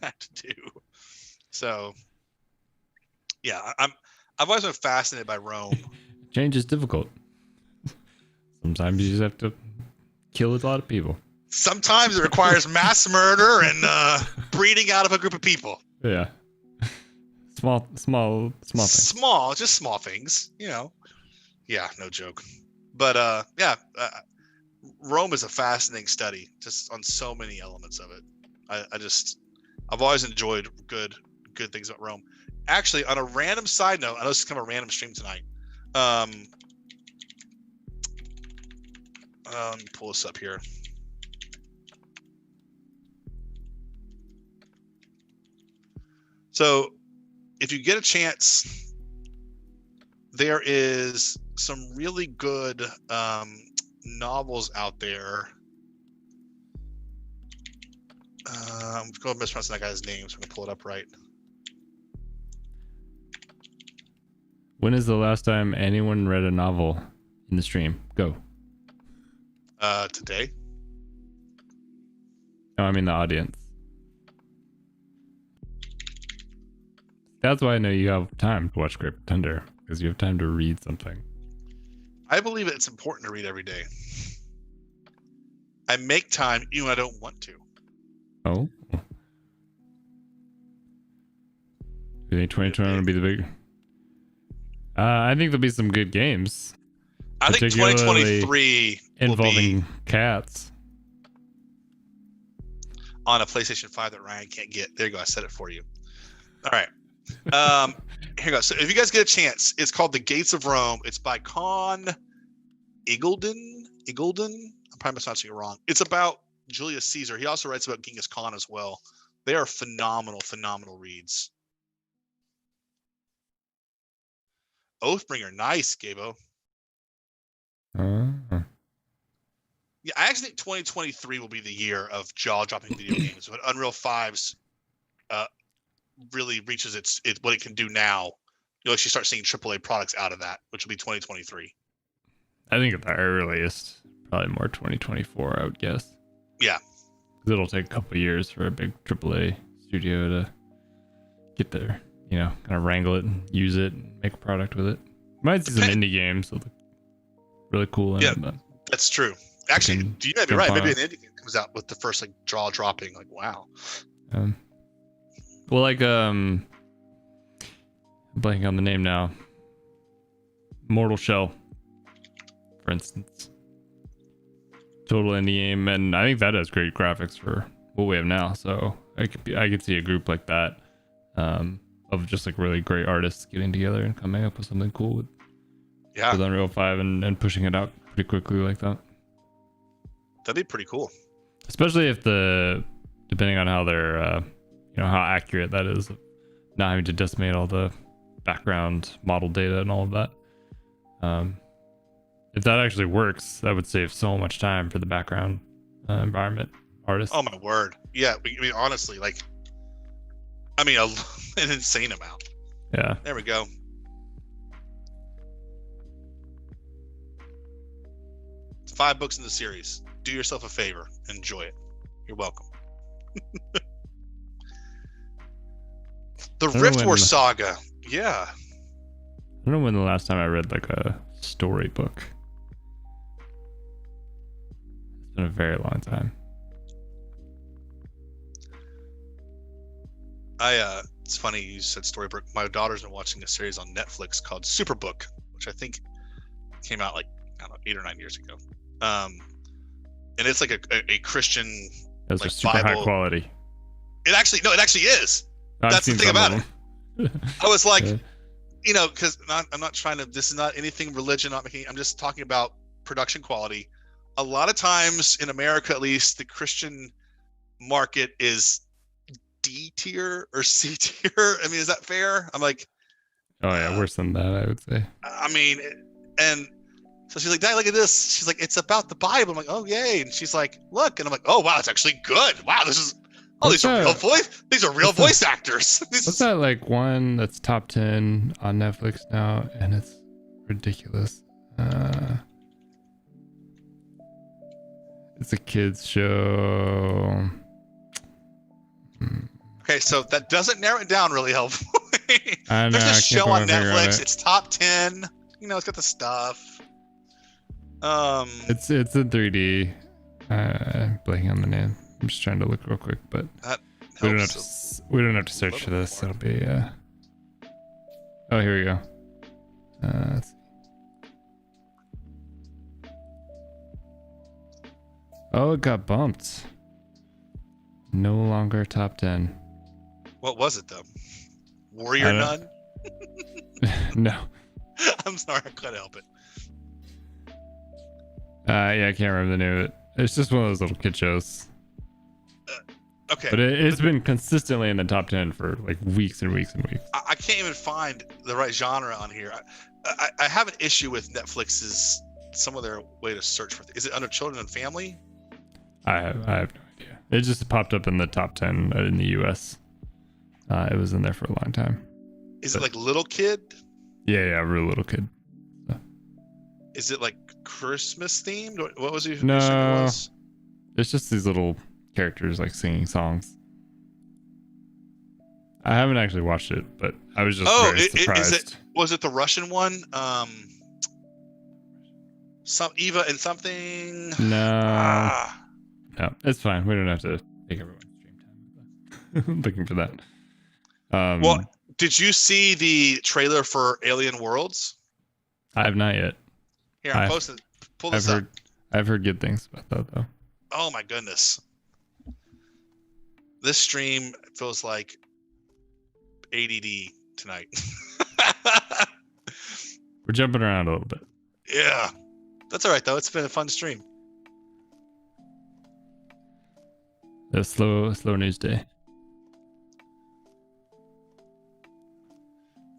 had to do. So, yeah, I've always been fascinated by Rome. Change is difficult. Sometimes you just have to kill a lot of people. Sometimes it requires mass murder and breeding out of a group of people. Yeah. Small things. Just small things, Yeah, no joke. But Rome is a fascinating study, just on so many elements of it. I've always enjoyed good things about Rome. Actually, on a random side note, I know this is kind of a random stream tonight. Let me pull this up here. So, if you get a chance, there is some really good novels out there. I'm going to mispronounce that guy's name, so I'm going to pull it up right. When is the last time anyone read a novel in the stream? Go. Today. No, I mean the audience. That's why I know you have time to watch Great Pretender, because you have time to read something. I believe it's important to read every day. I make time even when I don't want to. Oh. Do you think 2020 will be the big? I think there'll be some good games. I think 2023 involving will be cats on a PlayStation 5 that Ryan can't get. There you go. I said it for you. All right. Here you go. So if you guys get a chance, it's called The Gates of Rome. It's by Con Iggulden. I'm probably mispronouncing it wrong. It's about Julius Caesar. He also writes about Genghis Khan as well. They are phenomenal reads. Oathbringer, nice, Gabo. Yeah, I actually think 2023 will be the year of jaw-dropping video games. When Unreal 5's really reaches its what it can do now, you'll actually start seeing AAA products out of that, which will be 2023. I think at the earliest, probably more 2024, I would guess. Yeah. Because it'll take a couple of years for a big AAA studio to get there, you know, kind of wrangle it and use it and make a product with it. Might see some indie games that look really cool. Yeah, but that's true. Actually, you might be right. Maybe an indie game comes out with the first like jaw-dropping, like wow. Well, like I'm blanking on the name now. Mortal Shell, for instance. Total indie game, and I think that has great graphics for what we have now. So I could see a group like that, of just like really great artists getting together and coming up with something cool with Unreal 5 and pushing it out pretty quickly like that. That'd be pretty cool. Especially if depending on how they're, how accurate that is, not having to decimate all the background model data and all of that. If that actually works, that would save so much time for the background environment artists. Oh my word! Yeah, I mean honestly, like, an insane amount. Yeah. There we go. It's 5 books in the series. Do yourself a favor. Enjoy it. You're welcome. The Rift War Saga. Yeah. I don't know when the last time I read like a storybook. It's been a very long time. It's funny you said storybook. My daughter's been watching a series on Netflix called Superbook, which I think came out like, I don't know, 8 or 9 years ago. And it's like a Christian. Those like are super Bible. high quality. It actually is. That's the thing about it. I was like, because I'm not trying to. This is not anything religion. I'm just talking about production quality. A lot of times in America, at least, the Christian market is D tier or C tier. I mean, is that fair? I'm like, oh yeah, worse than that, I would say. And so she's like, Dad, look at this. She's like, it's about the Bible. I'm like, oh yay! And she's like, look, and I'm like, oh wow, it's actually good. Wow, this is. Oh, these are real voice actors. What's that like one that's top 10 on Netflix now, and it's ridiculous. It's a kids show. Okay, so that doesn't narrow it down really helpfully. There's a show on Netflix. It's top 10. It's got the stuff. It's in 3D. Blanking on the name. I'm just trying to look real quick, but we don't have to search for this. It'll be oh, here we go. Let's see. Oh, it got bumped. No longer top 10. What was it though? Warrior Nun? No. I'm sorry, I couldn't help it. Yeah, I can't remember the name of it. It's just one of those little kid shows. Okay. But it's been consistently in the top 10 for like weeks and weeks and weeks. I can't even find the right genre on here. I have an issue with Netflix's some of their way to search for. Is it under children and family? I have no idea. It just popped up in the top 10 in the US. It was in there for a long time. Is it like little kid? Yeah, real little kid. So. Is it like Christmas themed? What was it? No, it's just these little characters like singing songs. I haven't actually watched it, but I was just very surprised. Was it the Russian one? Some Eva and something. No, it's fine. We don't have to take everyone's stream time looking for that. Well, did you see the trailer for Alien Worlds? I have not yet. Here, I'm posting. Pull this up. I've heard good things about that though. Oh my goodness. This stream feels like ADD tonight. We're jumping around a little bit. Yeah. That's all right though. It's been a fun stream. A slow news day.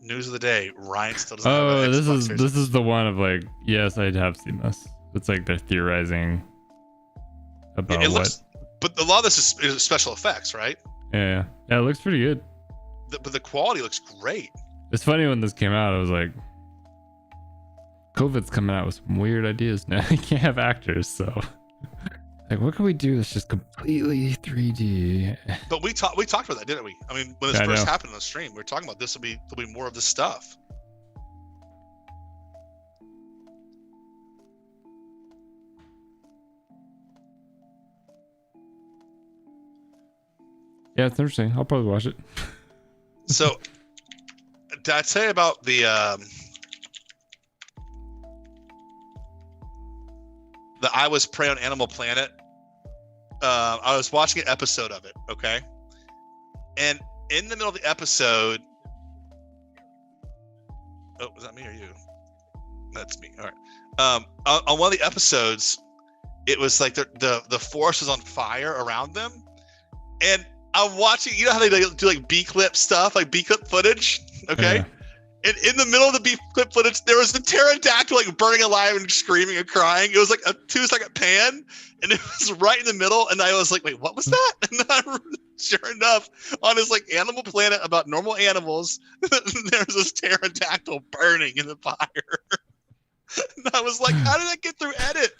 News of the day. Ryan still doesn't have an Xbox. This is the one of like, yes, I have seen this. It's like they're theorizing about but a lot of this is special effects, right? Yeah, it looks pretty good. But the quality looks great. It's funny when this came out, I was like, COVID's coming out with some weird ideas now. You can't have actors, so like, what can we do that's just completely 3D? But we talked about that, didn't we? I mean, when this first happened on the stream, we were talking about there'll be more of this stuff. Yeah, it's interesting. I'll probably watch it. So, did I tell you about the I Was Prey on Animal Planet? I was watching an episode of it, okay? And in the middle of the episode, oh, was that me or you? That's me. All right. On one of the episodes, it was like the forest was on fire around them, and I'm watching. You know how they do like B-clip stuff, like B-clip footage, okay? Yeah. And in the middle of the B-clip footage, there was the pterodactyl like burning alive and screaming and crying. It was like a 2-second pan, and it was right in the middle. And I was like, "Wait, what was that?" And then sure enough, on this like Animal Planet about normal animals, there's this pterodactyl burning in the fire. And I was like, "How did that get through edit?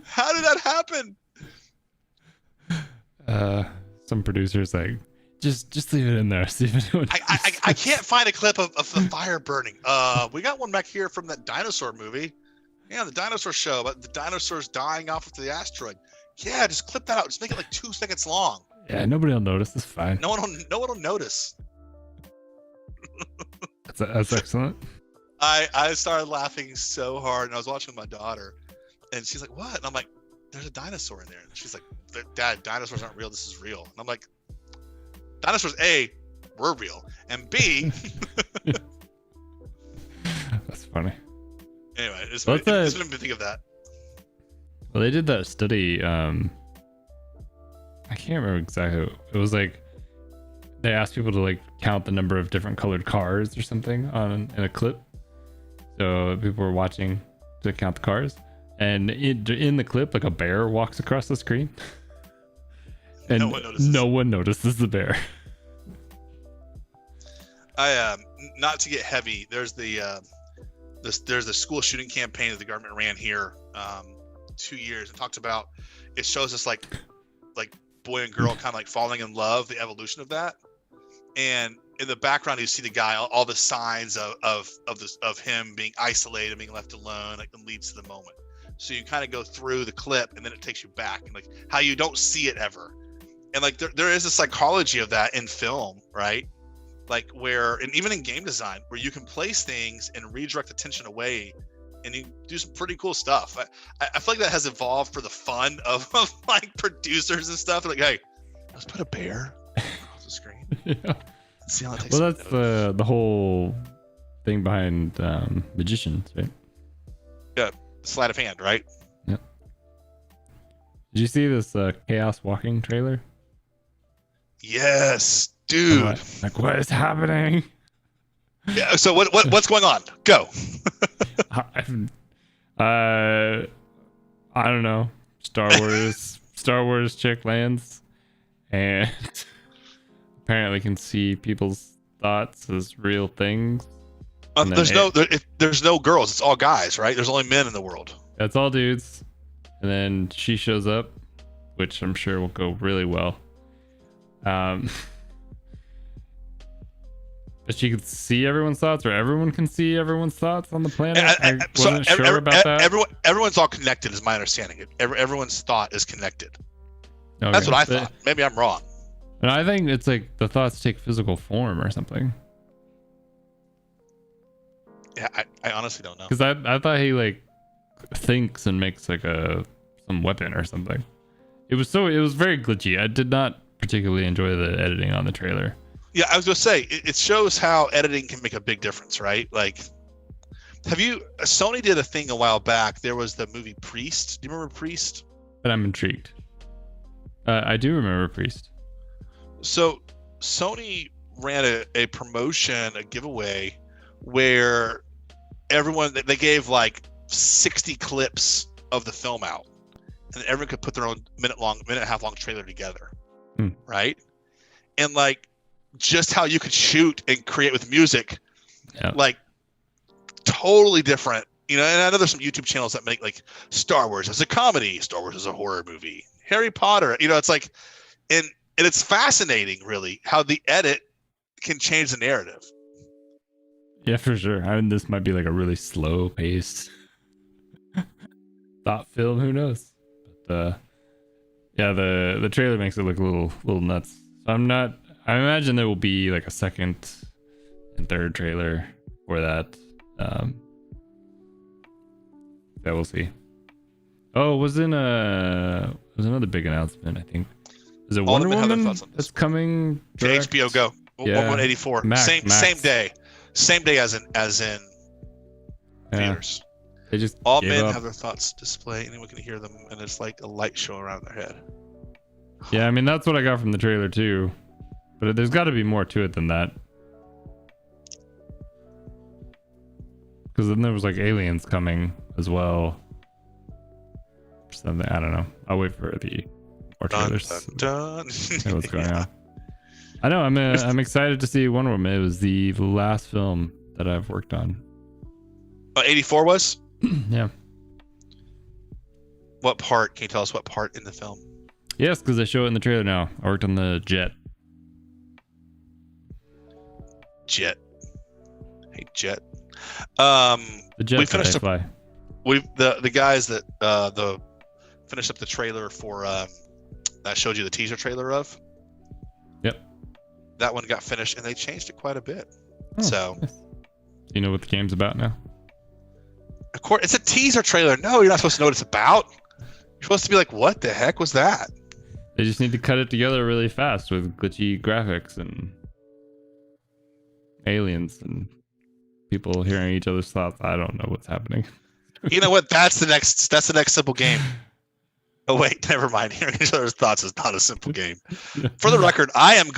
How did that happen?" Some producers like, just leave it in there. See if anyone. I can't find a clip of the fire burning. We got one back here from that dinosaur movie. Yeah, the dinosaur show about the dinosaurs dying off of the asteroid. Yeah, just clip that out. Just make it like 2 seconds long. Yeah, nobody will notice. It's fine. No one will notice. That's excellent. I started laughing so hard, and I was watching with my daughter, and she's like, "What?" And I'm like, "There's a dinosaur in there." And she's like, "Dad, dinosaurs aren't real. This is real." And I'm like, dinosaurs, A, were real, and B. That's funny. Anyway, it's made me think of that. Well, they did that study. I can't remember exactly. It was like they asked people to like count the number of different colored cars or something in a clip. So people were watching to count the cars, and in the clip, like a bear walks across the screen. And no one notices the bear. Not to get heavy, there's there's the school shooting campaign that the government ran here 2 years and talks about. It shows us like boy and girl kind of like falling in love, the evolution of that, and in the background you see the guy, all the signs of him being isolated, being left alone, like, and leads to the moment. So you kind of go through the clip and then it takes you back, and like how you don't see it ever. And like there is a psychology of that in film, right? Like where, and even in game design, where you can place things and redirect attention away, and you do some pretty cool stuff. I feel like that has evolved for the fun of like producers and stuff. Like, hey, let's put a bear across the screen. Yeah. See how it takes. Well, that's the whole thing behind magicians, right? Yeah, sleight of hand, right? Yeah. Did you see this Chaos Walking trailer? Yes, dude. Like, what is happening? Yeah, so what's going on? Go. I don't know. Star Wars chick lands and apparently can see people's thoughts as real things. There's no girls. It's all guys, right? There's only men in the world. That's all dudes. And then she shows up, which I'm sure will go really well. But she can see everyone's thoughts, or everyone can see everyone's thoughts on the planet. I wasn't sure about that. Everyone's all connected, is my understanding. Everyone's thought is connected. Okay. That's what I thought. Maybe I'm wrong. And I think it's like the thoughts take physical form or something. Yeah, I honestly don't know. Because I thought he like thinks and makes like some weapon or something. It was very glitchy. I did not particularly enjoy the editing on the trailer. Yeah, I was gonna say it shows how editing can make a big difference, right? Like, Sony did a thing a while back. There was the movie Priest. Do you remember Priest? But I'm intrigued. I do remember Priest. So Sony ran a promotion, a giveaway, where they gave like 60 clips of the film out, and everyone could put their own minute and a half long trailer together, right? And like just how you could shoot and create with music, like totally different, And I know there's some YouTube channels that make like Star Wars as a comedy, Star Wars as a horror movie, Harry Potter. It's like, and it's fascinating, really, how the edit can change the narrative. Yeah, for sure. I mean, this might be like a really slow paced thought film. Who knows? But yeah, the trailer makes it look a little nuts. So I imagine there will be like a second and third trailer for that. That we'll see. Oh, was another big announcement, I think. Is it Wonder Woman that's coming to HBO Go? Yeah. 184. Same day. Same day as in theaters. They just all men have their thoughts displayed. Anyone can hear them, and it's like a light show around their head. Yeah, I mean that's what I got from the trailer too, but there's got to be more to it than that. Because then there was like aliens coming as well. Or something, I don't know. I'll wait for the more trailers. Dun. What's going on? I know. I'm excited to see Wonder Woman. It was the last film that I've worked on. 84 was? Yeah. What part? Can you tell us what part in the film? Yes, because they show it in the trailer now. I worked on the jet. Jet. Hey, jet. The jet we finished that fly. The guys that finished up the trailer for that showed you the teaser trailer of. Yep. That one got finished, and they changed it quite a bit. Oh, so, nice. You know what the game's about now? Of course, it's a teaser trailer. No, you're not supposed to know what it's about. You're supposed to be like, "What the heck was that?" They just need to cut it together really fast with glitchy graphics and aliens and people hearing each other's thoughts. I don't know what's happening. You know what? That's the next simple game. Oh wait, never mind. Hearing each other's thoughts is not a simple game. For the record, I am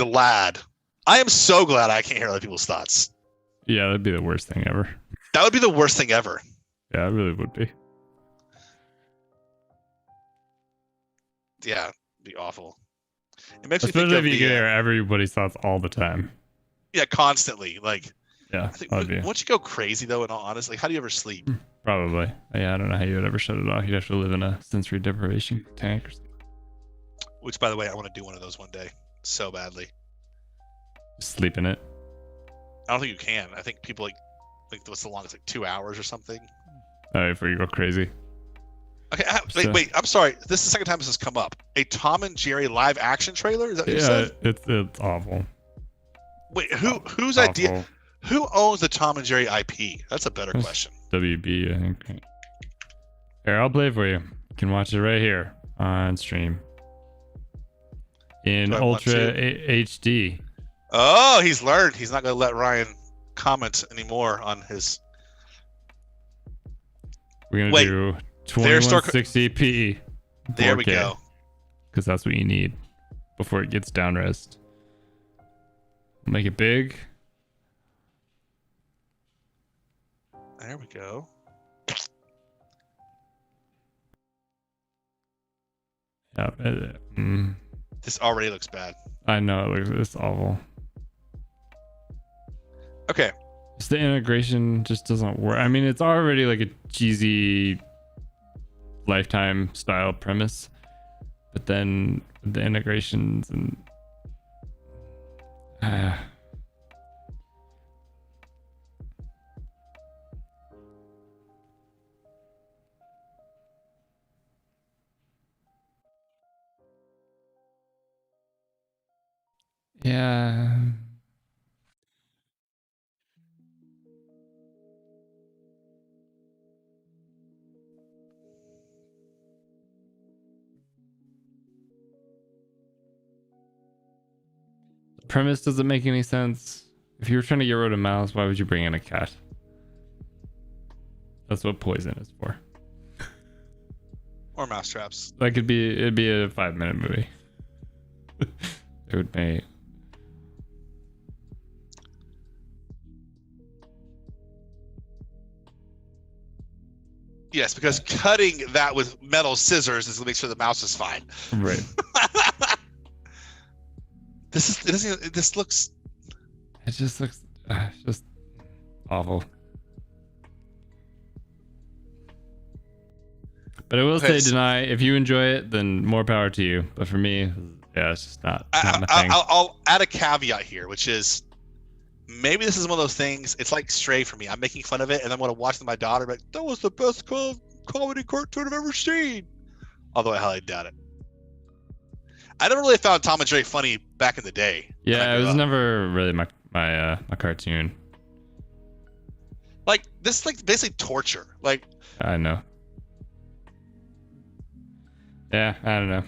so glad I can't hear other people's thoughts. Yeah, that'd be the worst thing ever. That would be the worst thing ever. Yeah, it really would be. Yeah, it'd be awful. It makes Especially me think if you can hear everybody's thoughts all the time. Yeah, constantly. Like, yeah. I think once you go crazy, though, in all honesty, like, how do you ever sleep? Probably. Yeah, I don't know how you would ever shut it off. You'd have to live in a sensory deprivation tank or something. Which, by the way, I want to do one of those one day so badly. Sleep in it. I don't think you can. I think people like what's the longest, like 2 hours or something. All right, before you go crazy. Okay, wait. I'm sorry. This is the second time this has come up. A Tom and Jerry live action trailer? Is that what you said? It's awful. Wait, whose idea? Who owns the Tom and Jerry IP? That's a better question. WB, I think. Here, I'll play it for you. You can watch it right here on stream in Ultra HD. Oh, he's learned. He's not going to let Ryan comment anymore on his. We're going to do 2160p. There we go. Because that's what you need before it gets down res. Make it big. There we go. Yeah. This already looks bad. I know it's awful. Okay. Just the integration just doesn't work. I mean, it's already like a cheesy Lifetime style premise, but then the integrations and yeah. The premise doesn't make any sense. If you were trying to get rid of mouse, why would you bring in a cat? That's what poison is for. Or mousetraps. Like it'd be a 5-minute movie. It would make. Yes, because cutting that with metal scissors is to make sure the mouse is fine. Right. This looks. It just looks just awful. But I will say, deny if you enjoy it, then more power to you. But for me, yeah, it's just not my thing. I'll add a caveat here, which is maybe this is one of those things. It's like Stray for me. I'm making fun of it, and I'm going to watch it with my daughter. Like, that was the best comedy cartoon I've ever seen. Although I highly doubt it. I never really found Tom and Jerry funny back in the day. Yeah, it was never really my cartoon. Like this, is like basically torture. Like I know. Yeah, I don't know.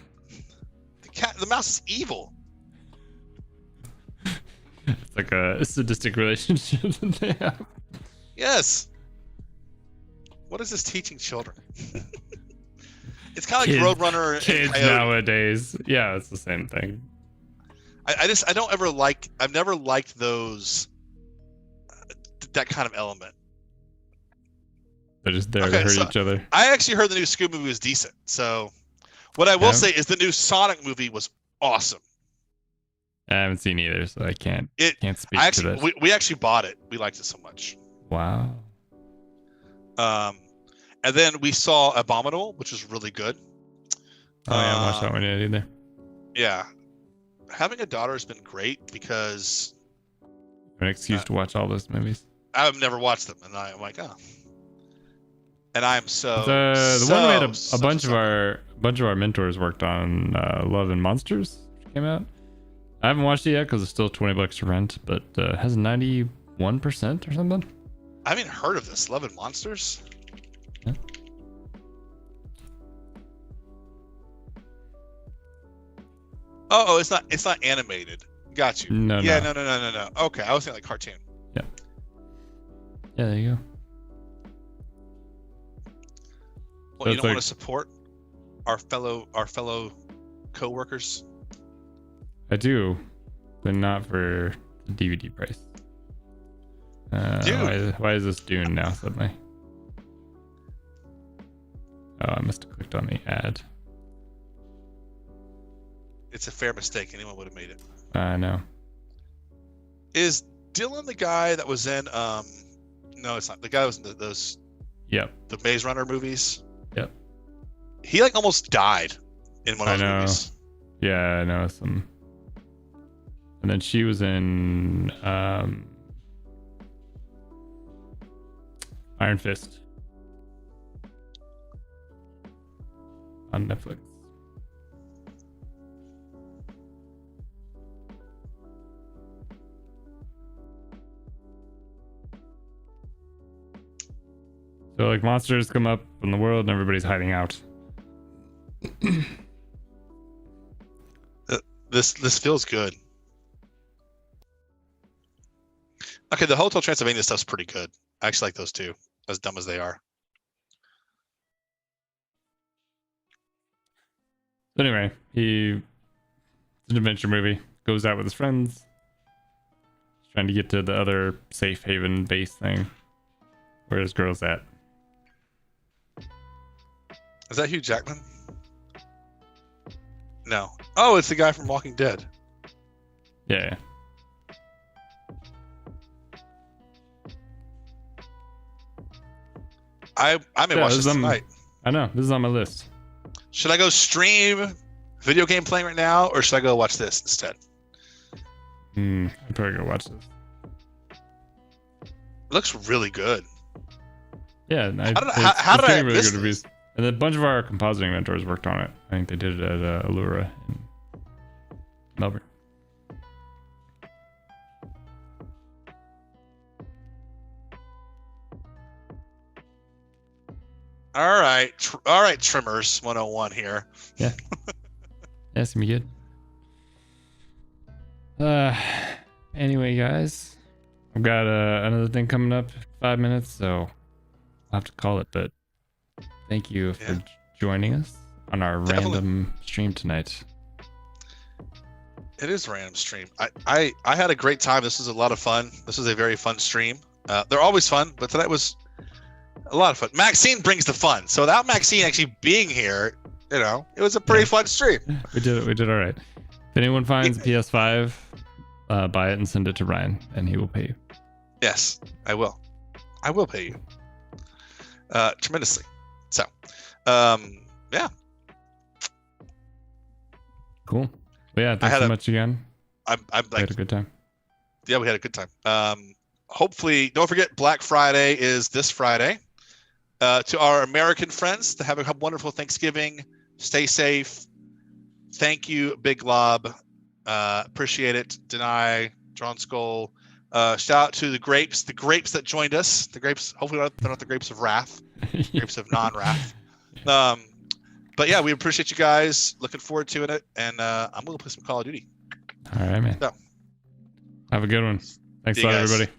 The mouse is evil. It's like a sadistic relationship that they have. Yes. What is this teaching children? It's kind of like Roadrunner and kids Coyote. Nowadays. Yeah, it's the same thing. I've never liked those that kind of element. They're just there to hurt each other. I actually heard the new Scooby movie was decent. So what I will say is the new Sonic movie was awesome. I haven't seen either, so I can't speak to this. We actually bought it. We liked it so much. Wow. And then we saw Abominable, which was really good. Oh, I haven't watched that one yet either. Yeah. Having a daughter has been great because An excuse to watch all those movies. I've never watched them, and I'm like, oh. And I'm so the one we had a bunch of our mentors worked on, Love and Monsters, which came out. I haven't watched it yet because it's still $20 to rent, but it has 91% or something. I haven't heard of this. Love and Monsters. Yeah. Oh, it's not animated. Got you. No. No. Okay, I was thinking like cartoon. Yeah. Yeah, there you go. Well, you don't want to support our fellow co-workers? I do, but not for the DVD price. Why is this Dune now suddenly? Oh, I must have clicked on the ad. It's a fair mistake. Anyone would have made it. I know. Is Dylan the guy that was in? No, it's not. The guy that was in those. Yep. The Maze Runner movies. Yep. He like almost died in one of those movies. Yeah, I know some. And then she was in Iron Fist on Netflix. So like monsters come up in the world and everybody's hiding out. This feels good. Okay, the Hotel Transylvania stuff's pretty good. I actually like those two, as dumb as they are. So anyway, it's an adventure movie. Goes out with his friends. He's trying to get to the other safe haven base thing. Where's girls at? Is that Hugh Jackman? No. Oh, it's the guy from Walking Dead. Yeah. I may watch this tonight. I know. This is on my list. Should I go stream video game playing right now, or should I go watch this instead? I'd probably go watch this. It looks really good. Yeah. How did I really miss good reviews. And a bunch of our compositing mentors worked on it. I think they did it at Allura in Melbourne. All right, Trimmers 101 here. Yeah. That's gonna be good. Anyway, guys, I've got another thing coming up in 5 minutes, so I'll have to call it. But thank you for joining us on our random stream tonight. It is a random stream. I had a great time. This was a lot of fun. This was a very fun stream. They're always fun, but tonight was a lot of fun. Maxine brings the fun. So without Maxine actually being here, it was a pretty fun stream. We did all right. If anyone finds a PS5, buy it and send it to Ryan, and he will pay you. Yes, I will. I will pay you. Tremendously. So, yeah. Cool. Well, yeah, thanks so much again. We had a good time. Yeah, we had a good time. Hopefully, don't forget Black Friday is this Friday. To our American friends, to have a wonderful Thanksgiving. Stay safe. Thank you, Big Lob. Appreciate it. Deny, Drawn Skull. Shout out to the grapes that joined us. The grapes, hopefully they're not the grapes of wrath, grapes of non-wrath. But yeah, we appreciate you guys. Looking forward to it. And I'm going to play some Call of Duty. All right, man. So, have a good one. Thanks a lot, everybody.